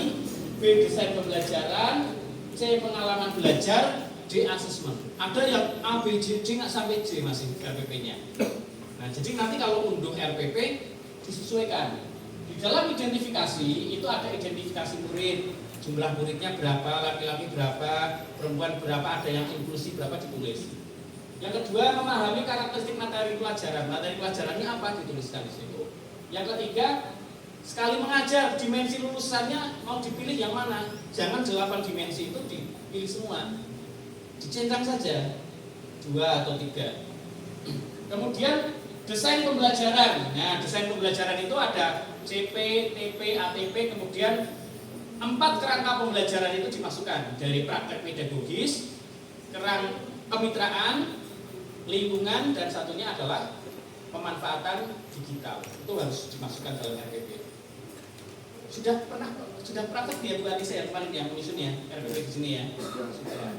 B. Desain pembelajaran, C. Pengalaman belajar, D. Asesmen. Ada yang A, B, C, D nggak sampai C masih RPP-nya. Nah, jadi nanti kalau unduh RPP disesuaikan. Di dalam identifikasi itu ada identifikasi murid, jumlah muridnya berapa, laki-laki berapa, perempuan berapa, ada yang inklusi berapa ditulis. Yang kedua, memahami karakteristik materi pelajaran. Materi pelajarannya apa dituliskan di situ. Yang ketiga, sekali mengajar, dimensi lulusannya mau dipilih yang mana. Jangan 8 dimensi itu dipilih semua, dicentang saja 2 atau 3. Kemudian desain pembelajaran. Nah, desain pembelajaran itu ada CP, TP, ATP, kemudian 4 kerangka pembelajaran itu dimasukkan dari praktek pedagogis, kerang kemitraan, lingkungan, dan satunya adalah pemanfaatan digital. Itu harus dimasukkan dalam RPP. Sudah praktek ya Bu Anissa ya kemarin yang menyusunnya RPP di sini ya. Sudah.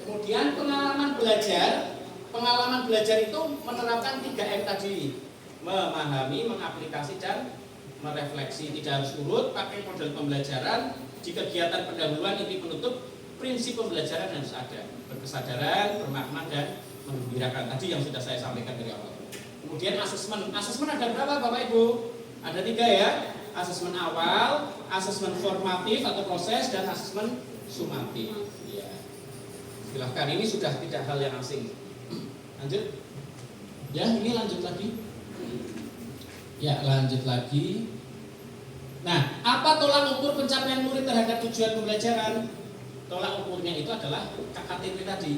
Kemudian pengalaman belajar. Pengalaman belajar itu menerapkan 3M tadi. Memahami, mengaplikasi, dan merefleksi. Tidak harus urut, pakai model pembelajaran. Di kegiatan pendahuluan ini penutup, prinsip pembelajaran harus ada. Berkesadaran, bermakna, dan menggembirakan. Tadi yang sudah saya sampaikan dari awal. Kemudian asesmen. Asesmen ada berapa Bapak Ibu? Ada 3 ya. Asesmen awal, asesmen formatif atau proses, dan asesmen sumatif. Ya. Silahkan, ini sudah tidak hal yang asing. Lanjut. Ya, ini lanjut lagi. Ya, lanjut lagi. Nah, apa tolak ukur pencapaian murid terhadap tujuan pembelajaran? Tolak ukurnya itu adalah KKTP tadi.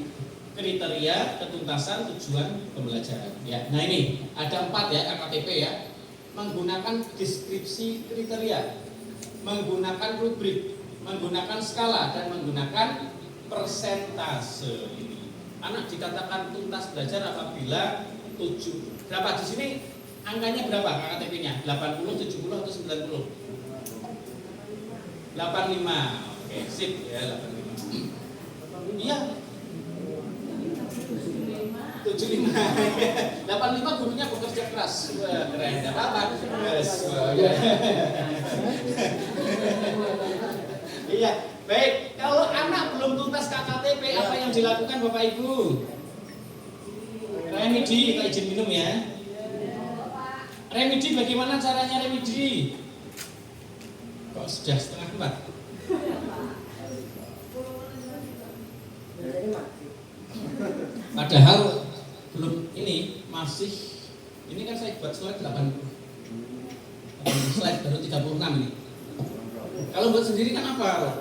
Kriteria ketuntasan tujuan pembelajaran. Ya, nah ini ada 4 ya KKTP ya. Menggunakan deskripsi kriteria, menggunakan rubrik, menggunakan skala, dan menggunakan persentase. Ini anak dikatakan tuntas belajar apabila 7 berapa di sini angkanya berapa KKTP-nya? 80, 70 atau 90? 85. Oke, sip ya 85. Iya. 75. 85 gurunya bekerja keras. Wah, keren. Enggak apa-apa. Yes. Iya, baik. Kalau anak belum tuntas KKTP, apa yang dilakukan Bapak Ibu? Remedi, kita izin minum ya. Remedi, bagaimana caranya remedi? Kok sudah 3:30? Padahal belum ini masih ini kan saya buat slide 80 slide baru 36 ini. Kalau buat sendiri kan apa?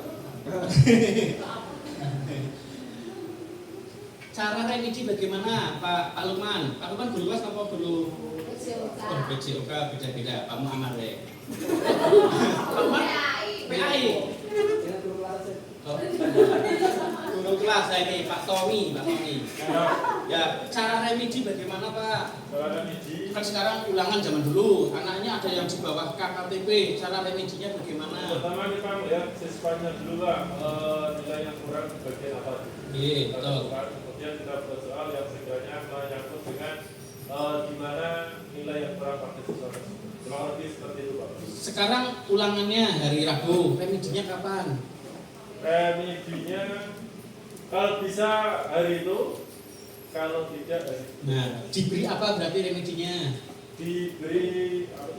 Cara remedi bagaimana Pak Lukman? Pak Lukman guru luas apa guru BCOK beda-beda. Pak Muhammad ya. Pak Lukman PAI. Guru kelas saya ini Pak Tommy. Ya, cara remedi bagaimana Pak? Cara remedi Kan sekarang ulangan zaman dulu, anaknya ada yang di bawah KKTP, cara remedinya bagaimana? pertama kita melihat siswanya dulu Pak, nilai yang kurang bagian apa? Iya, betul. Kemudian kita buat soal yang sekiranya menyangkut dengan di mana nilai yang kurang pada siswa tersebut. Kurang lebih seperti itu Pak. Sekarang ulangannya hari Rabu, remedinya kapan? Remedinya kalau bisa hari itu, kalau tidak hari itu. Nah, diberi apa berarti remedinya? Diberi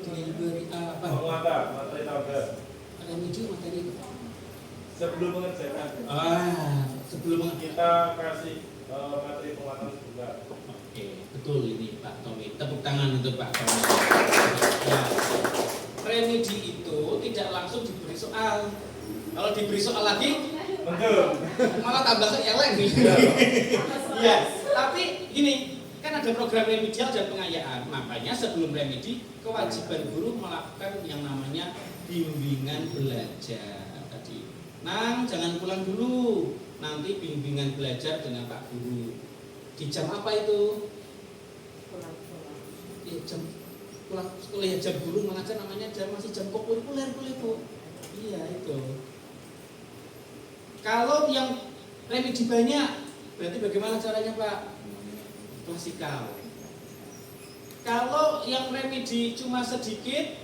Diberi apa? materi tambahan Remedi materi sebelum mengerjakan. Sebelum Kita kasih materi penguatan sebentar. Oke, betul ini Pak Tommy. Tepuk tangan untuk Pak Tommy. Ya, remedi itu tidak langsung diberi soal. Kalau diberi soal lagi, Betul. malah tambah yang lain nih. Iya, tapi ini Kan ada program remedial dan pengayaan. Makanya sebelum remedi, kewajiban guru melakukan yang namanya bimbingan belajar tadi. Nang, jangan pulang dulu. Nanti bimbingan belajar dengan Pak Guru. Di jam apa itu? Ya, jam pulang kuliah jam guru mengajar namanya masih jam kokurikuler Bu. Iya itu. Kalau yang remedi banyak, berarti bagaimana caranya Pak? Klasikal. Kalau yang remedi cuma sedikit,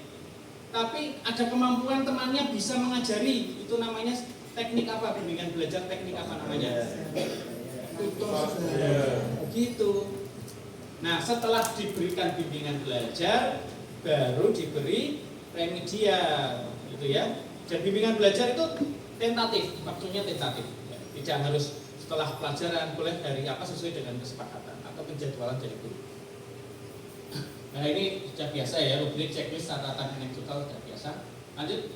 tapi ada kemampuan temannya bisa mengajari, itu namanya teknik apa? Bimbingan belajar teknik apa namanya? Tutor. Begitu. Nah, setelah diberikan bimbingan belajar, baru diberi remedial, gitu ya. Dan bimbingan belajar itu tentatif, maksudnya tentatif. Tidak harus setelah pelajaran, boleh dari apa sesuai dengan kesepakatan atau penjadwalan dari guru. Nah ini sudah biasa ya, rubrik checklist catatan anekdotal sudah biasa. Lanjut,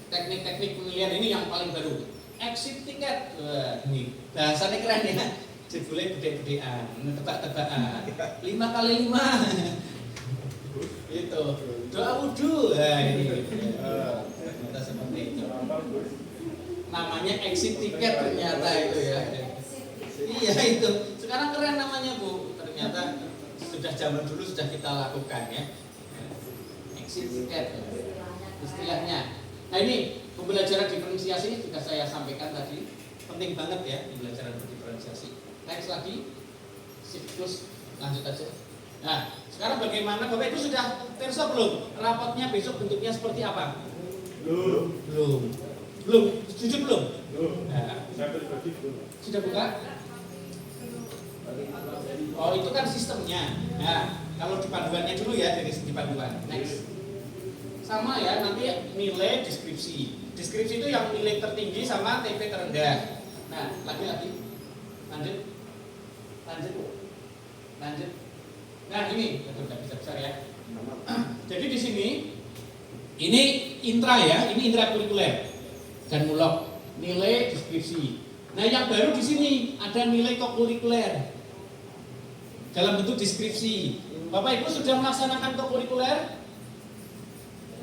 teknik-teknik pemilihan ini yang paling baru. Exit tiket, wah ini bahasanya keren ya. Jebule gede-gedean, tebak-tebakan, 5x5. Itu doa wudhu, nah ini kita seperti itu. Namanya exit tiket ternyata itu ya. Iya itu. Sekarang keren namanya Bu. Ternyata sudah zaman dulu sudah kita lakukan ya. Exit tiket istilahnya. Nah ini pembelajaran diferensiasi juga saya sampaikan tadi. Penting banget ya pembelajaran diferensiasi. Next lagi. Terus lanjut aja. Nah sekarang bagaimana Bapak Ibu sudah perso belum? Rapotnya besok bentuknya seperti apa? Belum. Jujur belum? Nah, Saya pribadi belum. sudah buka? Oh itu kan sistemnya. Nah kalau di panduannya dulu ya, dari segi panduan. Next. Sama ya, nanti nilai deskripsi. Deskripsi itu yang nilai tertinggi sama TP terendah. Nah lagi. Lanjut. Nah ini udah bisa besar ya. Jadi di sini ini intra ya, ini intra kurikuler dan mulok, nilai deskripsi. Nah yang baru di sini ada nilai kokurikuler dalam bentuk deskripsi. Bapak Ibu sudah melaksanakan kokurikuler?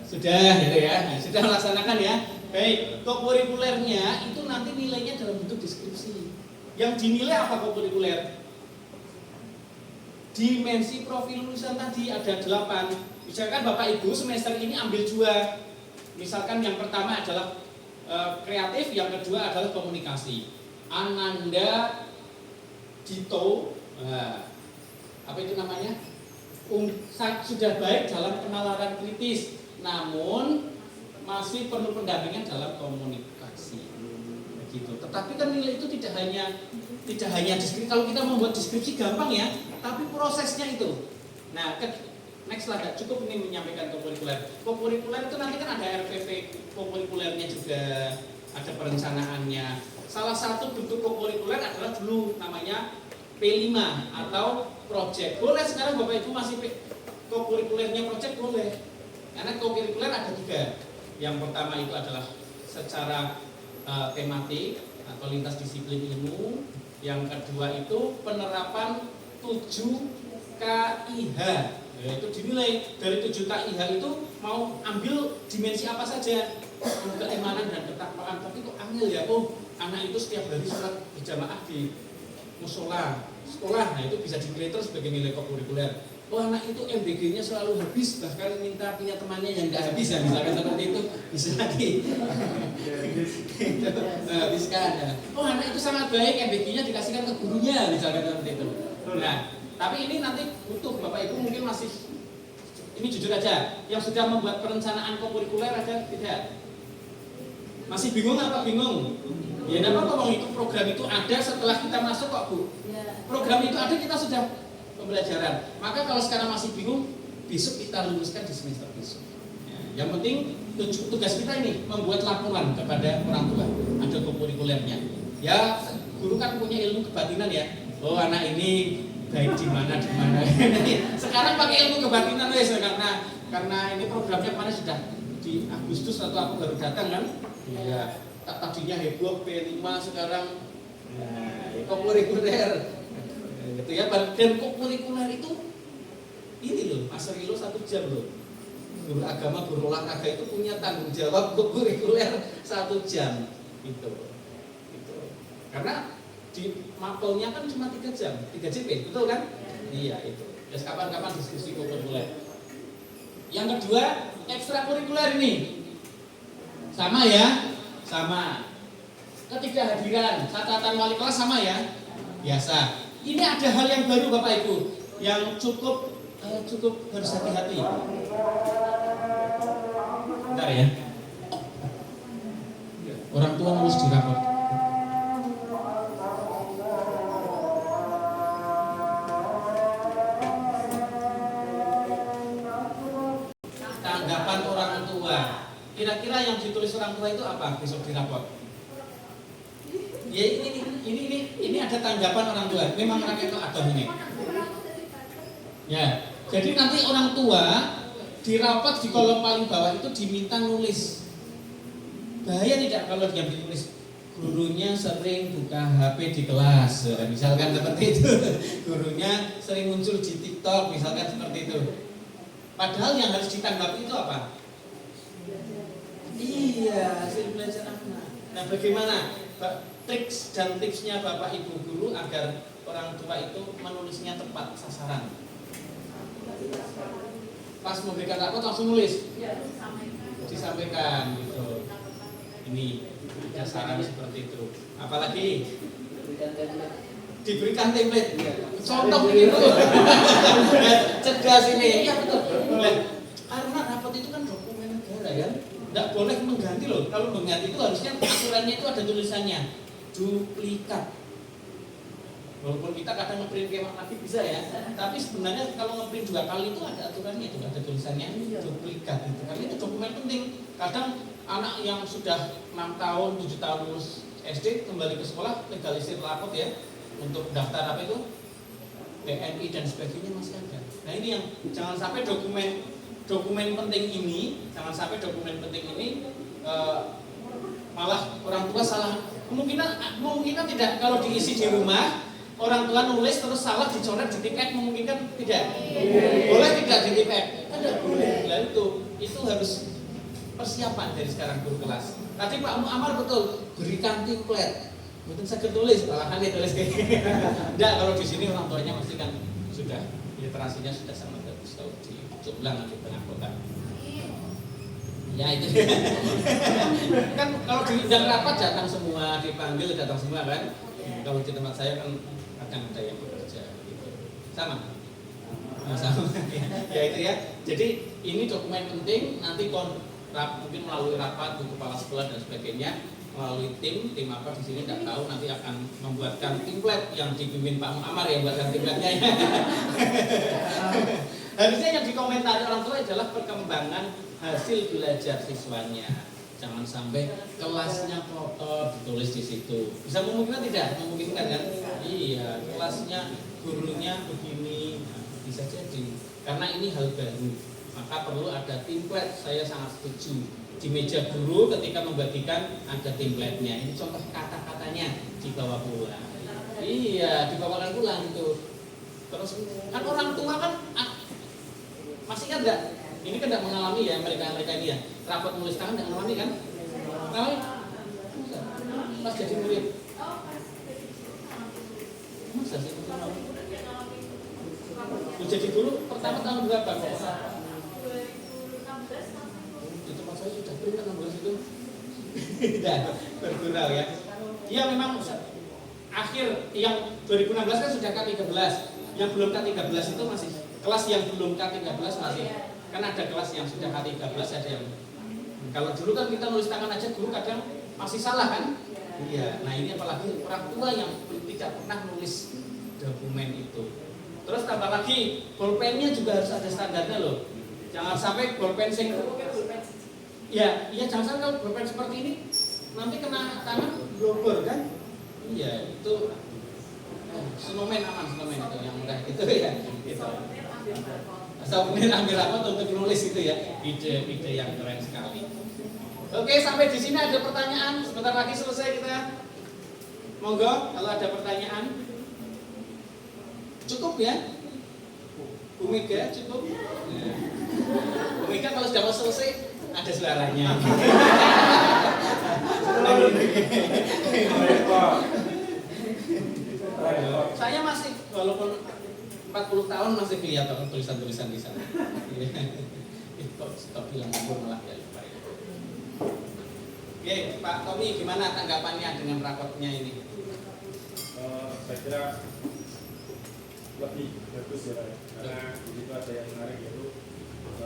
Sudah gitu ya. Nah, sudah melaksanakan ya. Baik, kokurikulernya itu nanti nilainya dalam bentuk deskripsi. Yang dinilai apa kokurikuler? Dimensi profil lulusan tadi ada 8. Misalkan Bapak Ibu semester ini ambil 2. Misalkan yang pertama adalah kreatif, yang kedua adalah komunikasi. Ananda Dito, apa itu namanya? Sudah baik dalam penalaran kritis, namun masih perlu pendampingan dalam komunikasi. Begitu. Tetapi kan nilai itu tidak hanya deskripsi. Kalau kita membuat deskripsi gampang ya, tapi prosesnya itu. Nah, next lah, cukup ini menyampaikan kokurikuler. Kokurikuler itu nanti kan ada RPP kokurikulernya juga, ada perencanaannya. Salah satu bentuk kokurikuler adalah dulu namanya P5 atau project. Boleh sekarang Bapak Ibu masih kokurikulernya project boleh. Karena kokurikuler ada 3. Yang pertama itu adalah secara tematik atau lintas disiplin ilmu. Yang kedua itu penerapan 7 KIH. Itu dinilai dari 7 KIH itu mau ambil dimensi apa saja, keimanan dan ketakwaan. Tapi kok angel ya, anak itu setiap hari sholat berjamaah di musola sekolah. Nah itu bisa dinilai terus sebagai nilai kokurikuler. Anak itu MBG-nya selalu habis, bahkan minta punya temannya yang nggak habis ya, misalkan seperti itu bisa lagi. Habiskan ya. Anak itu sangat baik, MBG-nya dikasihkan ke gurunya, misalkan seperti itu. Nah tapi ini nanti butuh Bapak Ibu mungkin masih, ini jujur aja, yang sudah membuat perencanaan kokurikuler ada tidak? Masih bingung apa bingung? Ya kenapa kalau itu program itu ada setelah kita masuk kok Bu? Program itu ada, kita sudah pembelajaran. Maka kalau sekarang masih bingung, besok kita luluskan di semester besok. Ya, yang penting tugas kita ini membuat laporan kepada orang tua, ada kokurikulernya. Ya guru kan punya ilmu kebatinan ya. Anak ini baik di mana. Sekarang pakai ilmu kebatinan wes karena ini programnya kemarin sudah di Agustus atau aku baru datang kan. Ya, tadinya heboh P5 sekarang kokurikuler. Gitu ya. Dan kurikuler itu ini loh, Mas Rilo 1 jam loh. Guru agama, guru olahraga itu punya tanggung jawab kurikuler 1 jam gitu. Karena di mapelnya kan cuma 3 jam, 3 JP, betul kan? Iya itu. Terus kapan-kapan diskusi kurikuler. Yang kedua, ekstrakurikuler ini sama ya, sama. Ketidakhadiran, catatan wali kelas sama ya, biasa. Ini ada hal yang baru Bapak Ibu, yang cukup harus hati-hati. Bentar ya. Orang tua harus dirapot. Tanggapan orang tua. Kira-kira yang ditulis orang tua itu apa besok dirapot? Ya ini ada tanggapan orang tua. Memang anak itu adoh ini. Ya, jadi nanti orang tua di rapat di kolom paling bawah itu diminta nulis. Bahaya tidak kalau dia ditulis gurunya sering buka HP di kelas, misalkan seperti itu. Gurunya sering muncul di TikTok, misalkan seperti itu. Padahal yang harus ditanggapi itu apa? Iya, hasil belajar anak. Nah, bagaimana triks dan tipsnya Bapak Ibu guru agar orang tua itu menulisnya tepat sasaran? Pas memberikan rapot langsung nulis, disampaikan gitu. Ini ada saran seperti itu. Apalagi diberikan template. Contoh begitu. Cerdas ini. Iya betul. Karena rapot itu kan dokumen negara ya. Tidak boleh mengganti loh. Kalau mengganti itu harusnya aturannya itu ada tulisannya. Duplikat. Walaupun kita kadang ngeprint kayak lagi bisa ya, tapi sebenarnya kalau ngeprint 2 kali itu ada aturannya, itu ada tulisannya duplikat itu. Karena itu dokumen penting. Kadang anak yang sudah 6 tahun, 7 tahun lulus SD kembali ke sekolah legalisir rapot ya untuk daftar apa itu PNI dan sebagainya masih ada. Nah ini yang jangan sampai dokumen penting ini, malah orang tua salah. Kemungkinan tidak kalau diisi di rumah. Orang tua nulis terus salah dicoret di tiket memungkinkan tidak? Boleh tidak di tiket? Tidak boleh. Nah itu harus persiapan dari sekarang guru kelas. Tadi Pak Amar betul berikan template. Mungkin saya tulis, malahan ditulis kayak gini. Tidak, kalau di sini orang tuanya pasti kan sudah literasinya sudah sangat bagus. Kalau diulang nanti tengah kota. Ya itu. Kan kalau diundang rapat datang semua, dipanggil datang semua kan. Kalau di tempat saya kan kadang ada yang bekerja gitu. Sama ya itu ya. Jadi ini dokumen penting. Nanti mungkin melalui rapat bu kepala sekolah dan sebagainya, melalui tim apa di sini tidak tahu, nanti akan membuatkan template yang dipimpin Pak Amar yang buatkan template-nya. Harusnya yang dikomentari orang tua adalah perkembangan hasil belajar siswanya. Jangan sampai kelasnya kotor ditulis di situ. Bisa memungkinkan tidak? Memungkinkan kan? Iya, kelasnya gurunya begini. Nah, bisa jadi. Karena ini hal baru, maka perlu ada template. Saya sangat setuju. Di meja guru ketika membagikan ada template-nya. Ini contoh kata-katanya dibawa pulang. Iya, dibawakan pulang itu. Terus kan orang tua kan masih ingat nggak? Ini kan tidak mengalami ya mereka ini ya. Rapat nulis tangan tidak mengalami kan? Mengalami? Pas jadi murid. Masa sih? Jadi guru pertama tahun berapa? Di tempat saya sudah berikan 16 itu. Tidak, bergurau ya. Iya memang akhir yang 2016 kan sudah K13. Yang belum K13 itu masih kelas yang belum K13 masih. Kan ada kelas yang sudah K13, ada yang kalau dulu kan kita nulis tangan aja guru kadang masih salah kan? Iya. Nah ini apalagi orang tua yang tidak pernah nulis dokumen itu. Terus tambah lagi bolpennya juga harus ada standarnya loh. Jangan sampai bolpen sing ya jangan sampai kalau bolpen seperti ini nanti kena tangan blobor kan? Iya itu snowman aman snowman itu yang mudah itu ya. Gitu. Asal kemudian ambil rapot untuk nulis itu ya, ide yang keren sekali. Oke, sampai di sini ada pertanyaan. Sebentar lagi selesai kita. Monggo, kalau ada pertanyaan. Cukup cukup ya. Bu Mega cukup. Nah, Bu Mega kalau sudah mau selesai ada suaranya. Saya masih walaupun 40 tahun masih kelihatan tulisan-tulisan di sana. Kok bilang umur malah ya lupa ya. Oke, Pak Tommy, gimana tanggapannya dengan raportnya ini? Saya kira lebih bagus ya, karena di situ ada yang menarik yaitu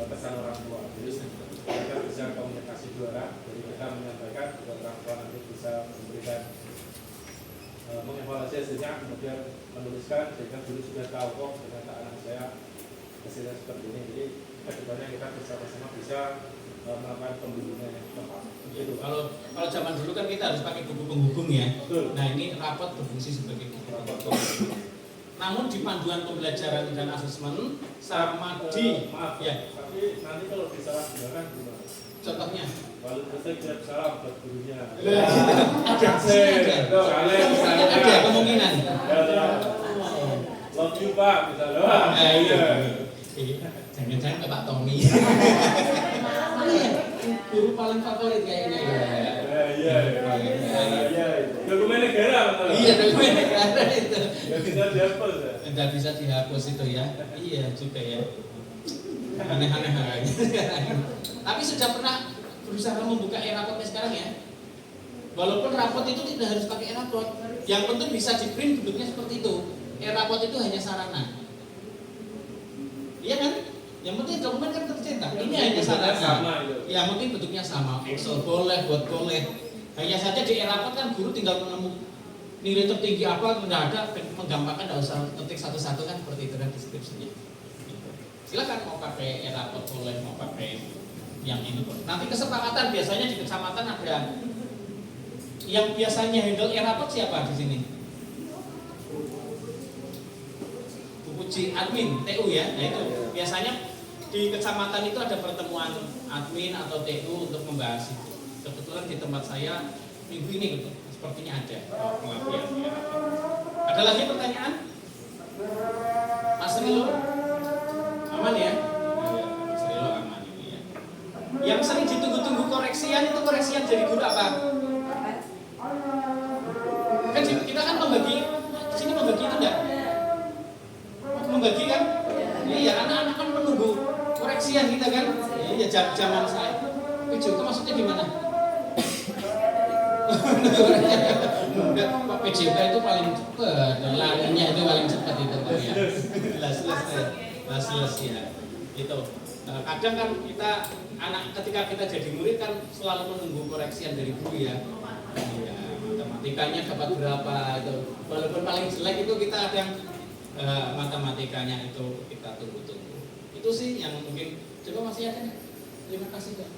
pesan orang tua. Jadi kita bisa komunikasi dua arah, jadi kita menyampaikan kepada orang tua nanti bisa memberikan mengevaluasi hasilnya, kemudian menuliskan sehingga guru sudah tahu kok ternyata anak saya hasilnya seperti ini. Jadi kedepannya kita bersama-sama bisa melakukan pembimbingan yang tepat. Gitu. Kalau zaman dulu kan kita harus pakai buku penghubung ya. Betul. Nah ini rapot berfungsi sebagai buku penghubung. Namun di panduan pembelajaran dan asesmen sama di maaf ya. Tapi nanti kalau disalahgunakan gimana? Contohnya Lalu saya kirim salam buat gurunya. ada kemungkinan. Love you Pak misalnya. Iya. Jangan-jangan ke Pak Tommy. Guru paling favorit kayaknya ya. Iya. Dokumen negara betul. Iya, dokumen negara itu. Nggak bisa dihapus ya. Nggak bisa dihapus itu ya. Iya juga ya. Aneh-aneh aja. Tapi sudah pernah berusaha membuka e-rapotnya sekarang ya. Walaupun rapot itu tidak harus pakai e-rapot. Yang penting bisa di-print bentuknya seperti itu. E-rapot itu hanya sarana. Iya kan? Yang penting dokumen kan tercetak. Ini hanya sarana. Sama itu. Yang penting bentuknya sama. Excel boleh, Word boleh. Hanya saja di e-rapot kan guru tinggal menemukan nilai tertinggi apa, tidak ada, menggampangkan, tidak usah ketik satu-satu kan seperti itu kan deskripsinya. Silakan mau pakai e-rapot boleh, mau pakai yang ini. Nanti kesepakatan biasanya di kecamatan ada yang biasanya handle e-rapot siapa di sini? Bu Puji admin TU ya. Nah itu biasanya di kecamatan itu ada pertemuan admin atau TU untuk membahas itu. Kebetulan di tempat saya minggu ini gitu, sepertinya ada pelatihan e-rapot. Ada lagi pertanyaan? Mas Rilo? Aman ya? Mas Rilo aman ini ya. Yang sering ditunggu-tunggu koreksian itu koreksian dari guru apa? Kan kita kan membagi, sini membagi itu enggak? Membagi kan? Iya, anak-anak kan menunggu koreksian kita kan? Iya, zaman saya. Itu maksudnya gimana? Pak PJK itu paling cepat, larinya itu paling cepat itu Pak ya. Jelas ya. Itu. Kadang kan kita ketika kita jadi murid kan selalu menunggu koreksian dari guru ya. Iya, matematikanya dapat berapa itu. Walaupun paling jelek itu kita kadang matematikanya itu kita tunggu-tunggu. Itu sih yang mungkin coba masih ada. Terima kasih Pak.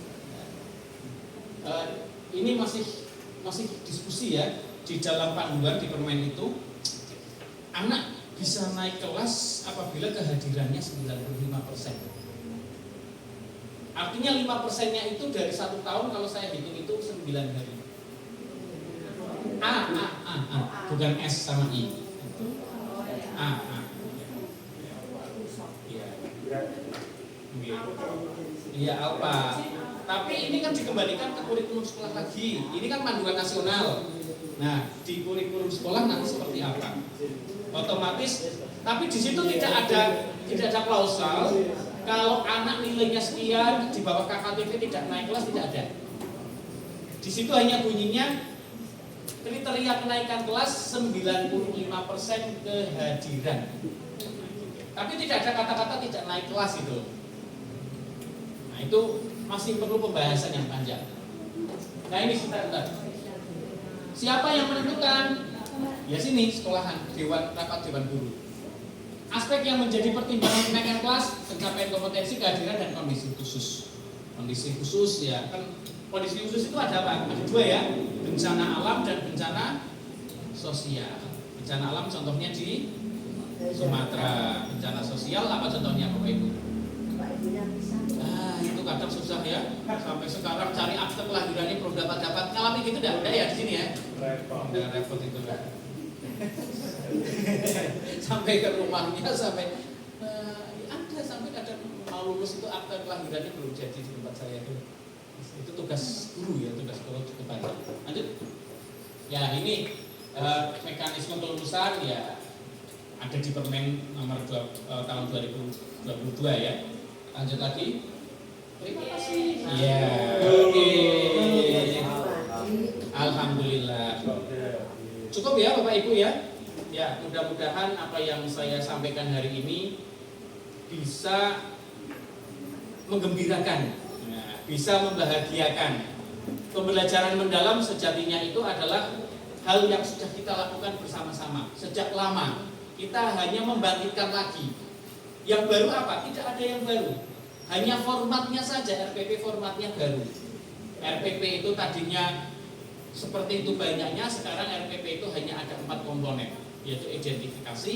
Ini masih diskusi ya di dalam panduan di permen itu. Anak bisa naik kelas apabila kehadirannya 95%. Artinya 5%-nya itu dari 1 tahun kalau saya hitung itu 9 hari. A, bukan S sama I. A. Iya, apa? Tapi ini kan dikembalikan ke kurikulum sekolah lagi. Ini kan panduan nasional. Nah, di kurikulum sekolah nanti seperti apa? Otomatis, tapi di situ tidak ada klausal. Kalau anak nilainya sekian di bawah KKTV tidak naik kelas, tidak ada. Di situ hanya bunyinya kriteria kenaikan kelas 95% kehadiran. Tapi tidak ada kata-kata tidak naik kelas itu. Nah, itu masih perlu pembahasan yang panjang. Nah ini sebentar. Siapa yang menentukan? Ya sini sekolahan, rapat dewan guru. Aspek yang menjadi pertimbangan kenaikan kelas, pencapaian kompetensi, kehadiran dan kondisi khusus. Kondisi khusus ya kan. Kondisi khusus itu ada apa? Ada 2 ya. Bencana alam dan bencana sosial. Bencana alam contohnya di Sumatera. Bencana sosial apa contohnya Bapak Ibu? Itu kadang susah ya. Sampai sekarang cari akte kelahirannya belum dapat. Ngalami gitu enggak? Ada ya di sini ya? Repot itu. sampai ke rumahnya, sampai ada sampai kadang mau lulus itu akta kelahirannya belum jadi di tempat saya itu. Itu tugas guru ya, tugas guru cukup banyak. Lanjut. Ya ini mekanisme kelulusan ya ada di Permen nomor 2 tahun 2022 ya. Lanjut lagi. Terima kasih. Ya. Oke. Alhamdulillah. Cukup ya Bapak Ibu ya. Ya, mudah-mudahan apa yang saya sampaikan hari ini bisa menggembirakan, bisa membahagiakan. Pembelajaran mendalam sejatinya itu adalah hal yang sudah kita lakukan bersama-sama sejak lama. Kita hanya membangkitkan lagi. Yang baru apa? Tidak ada yang baru. Hanya formatnya saja, RPP formatnya baru. RPP itu tadinya seperti itu banyaknya, sekarang RPP itu hanya ada 4 komponen, yaitu identifikasi,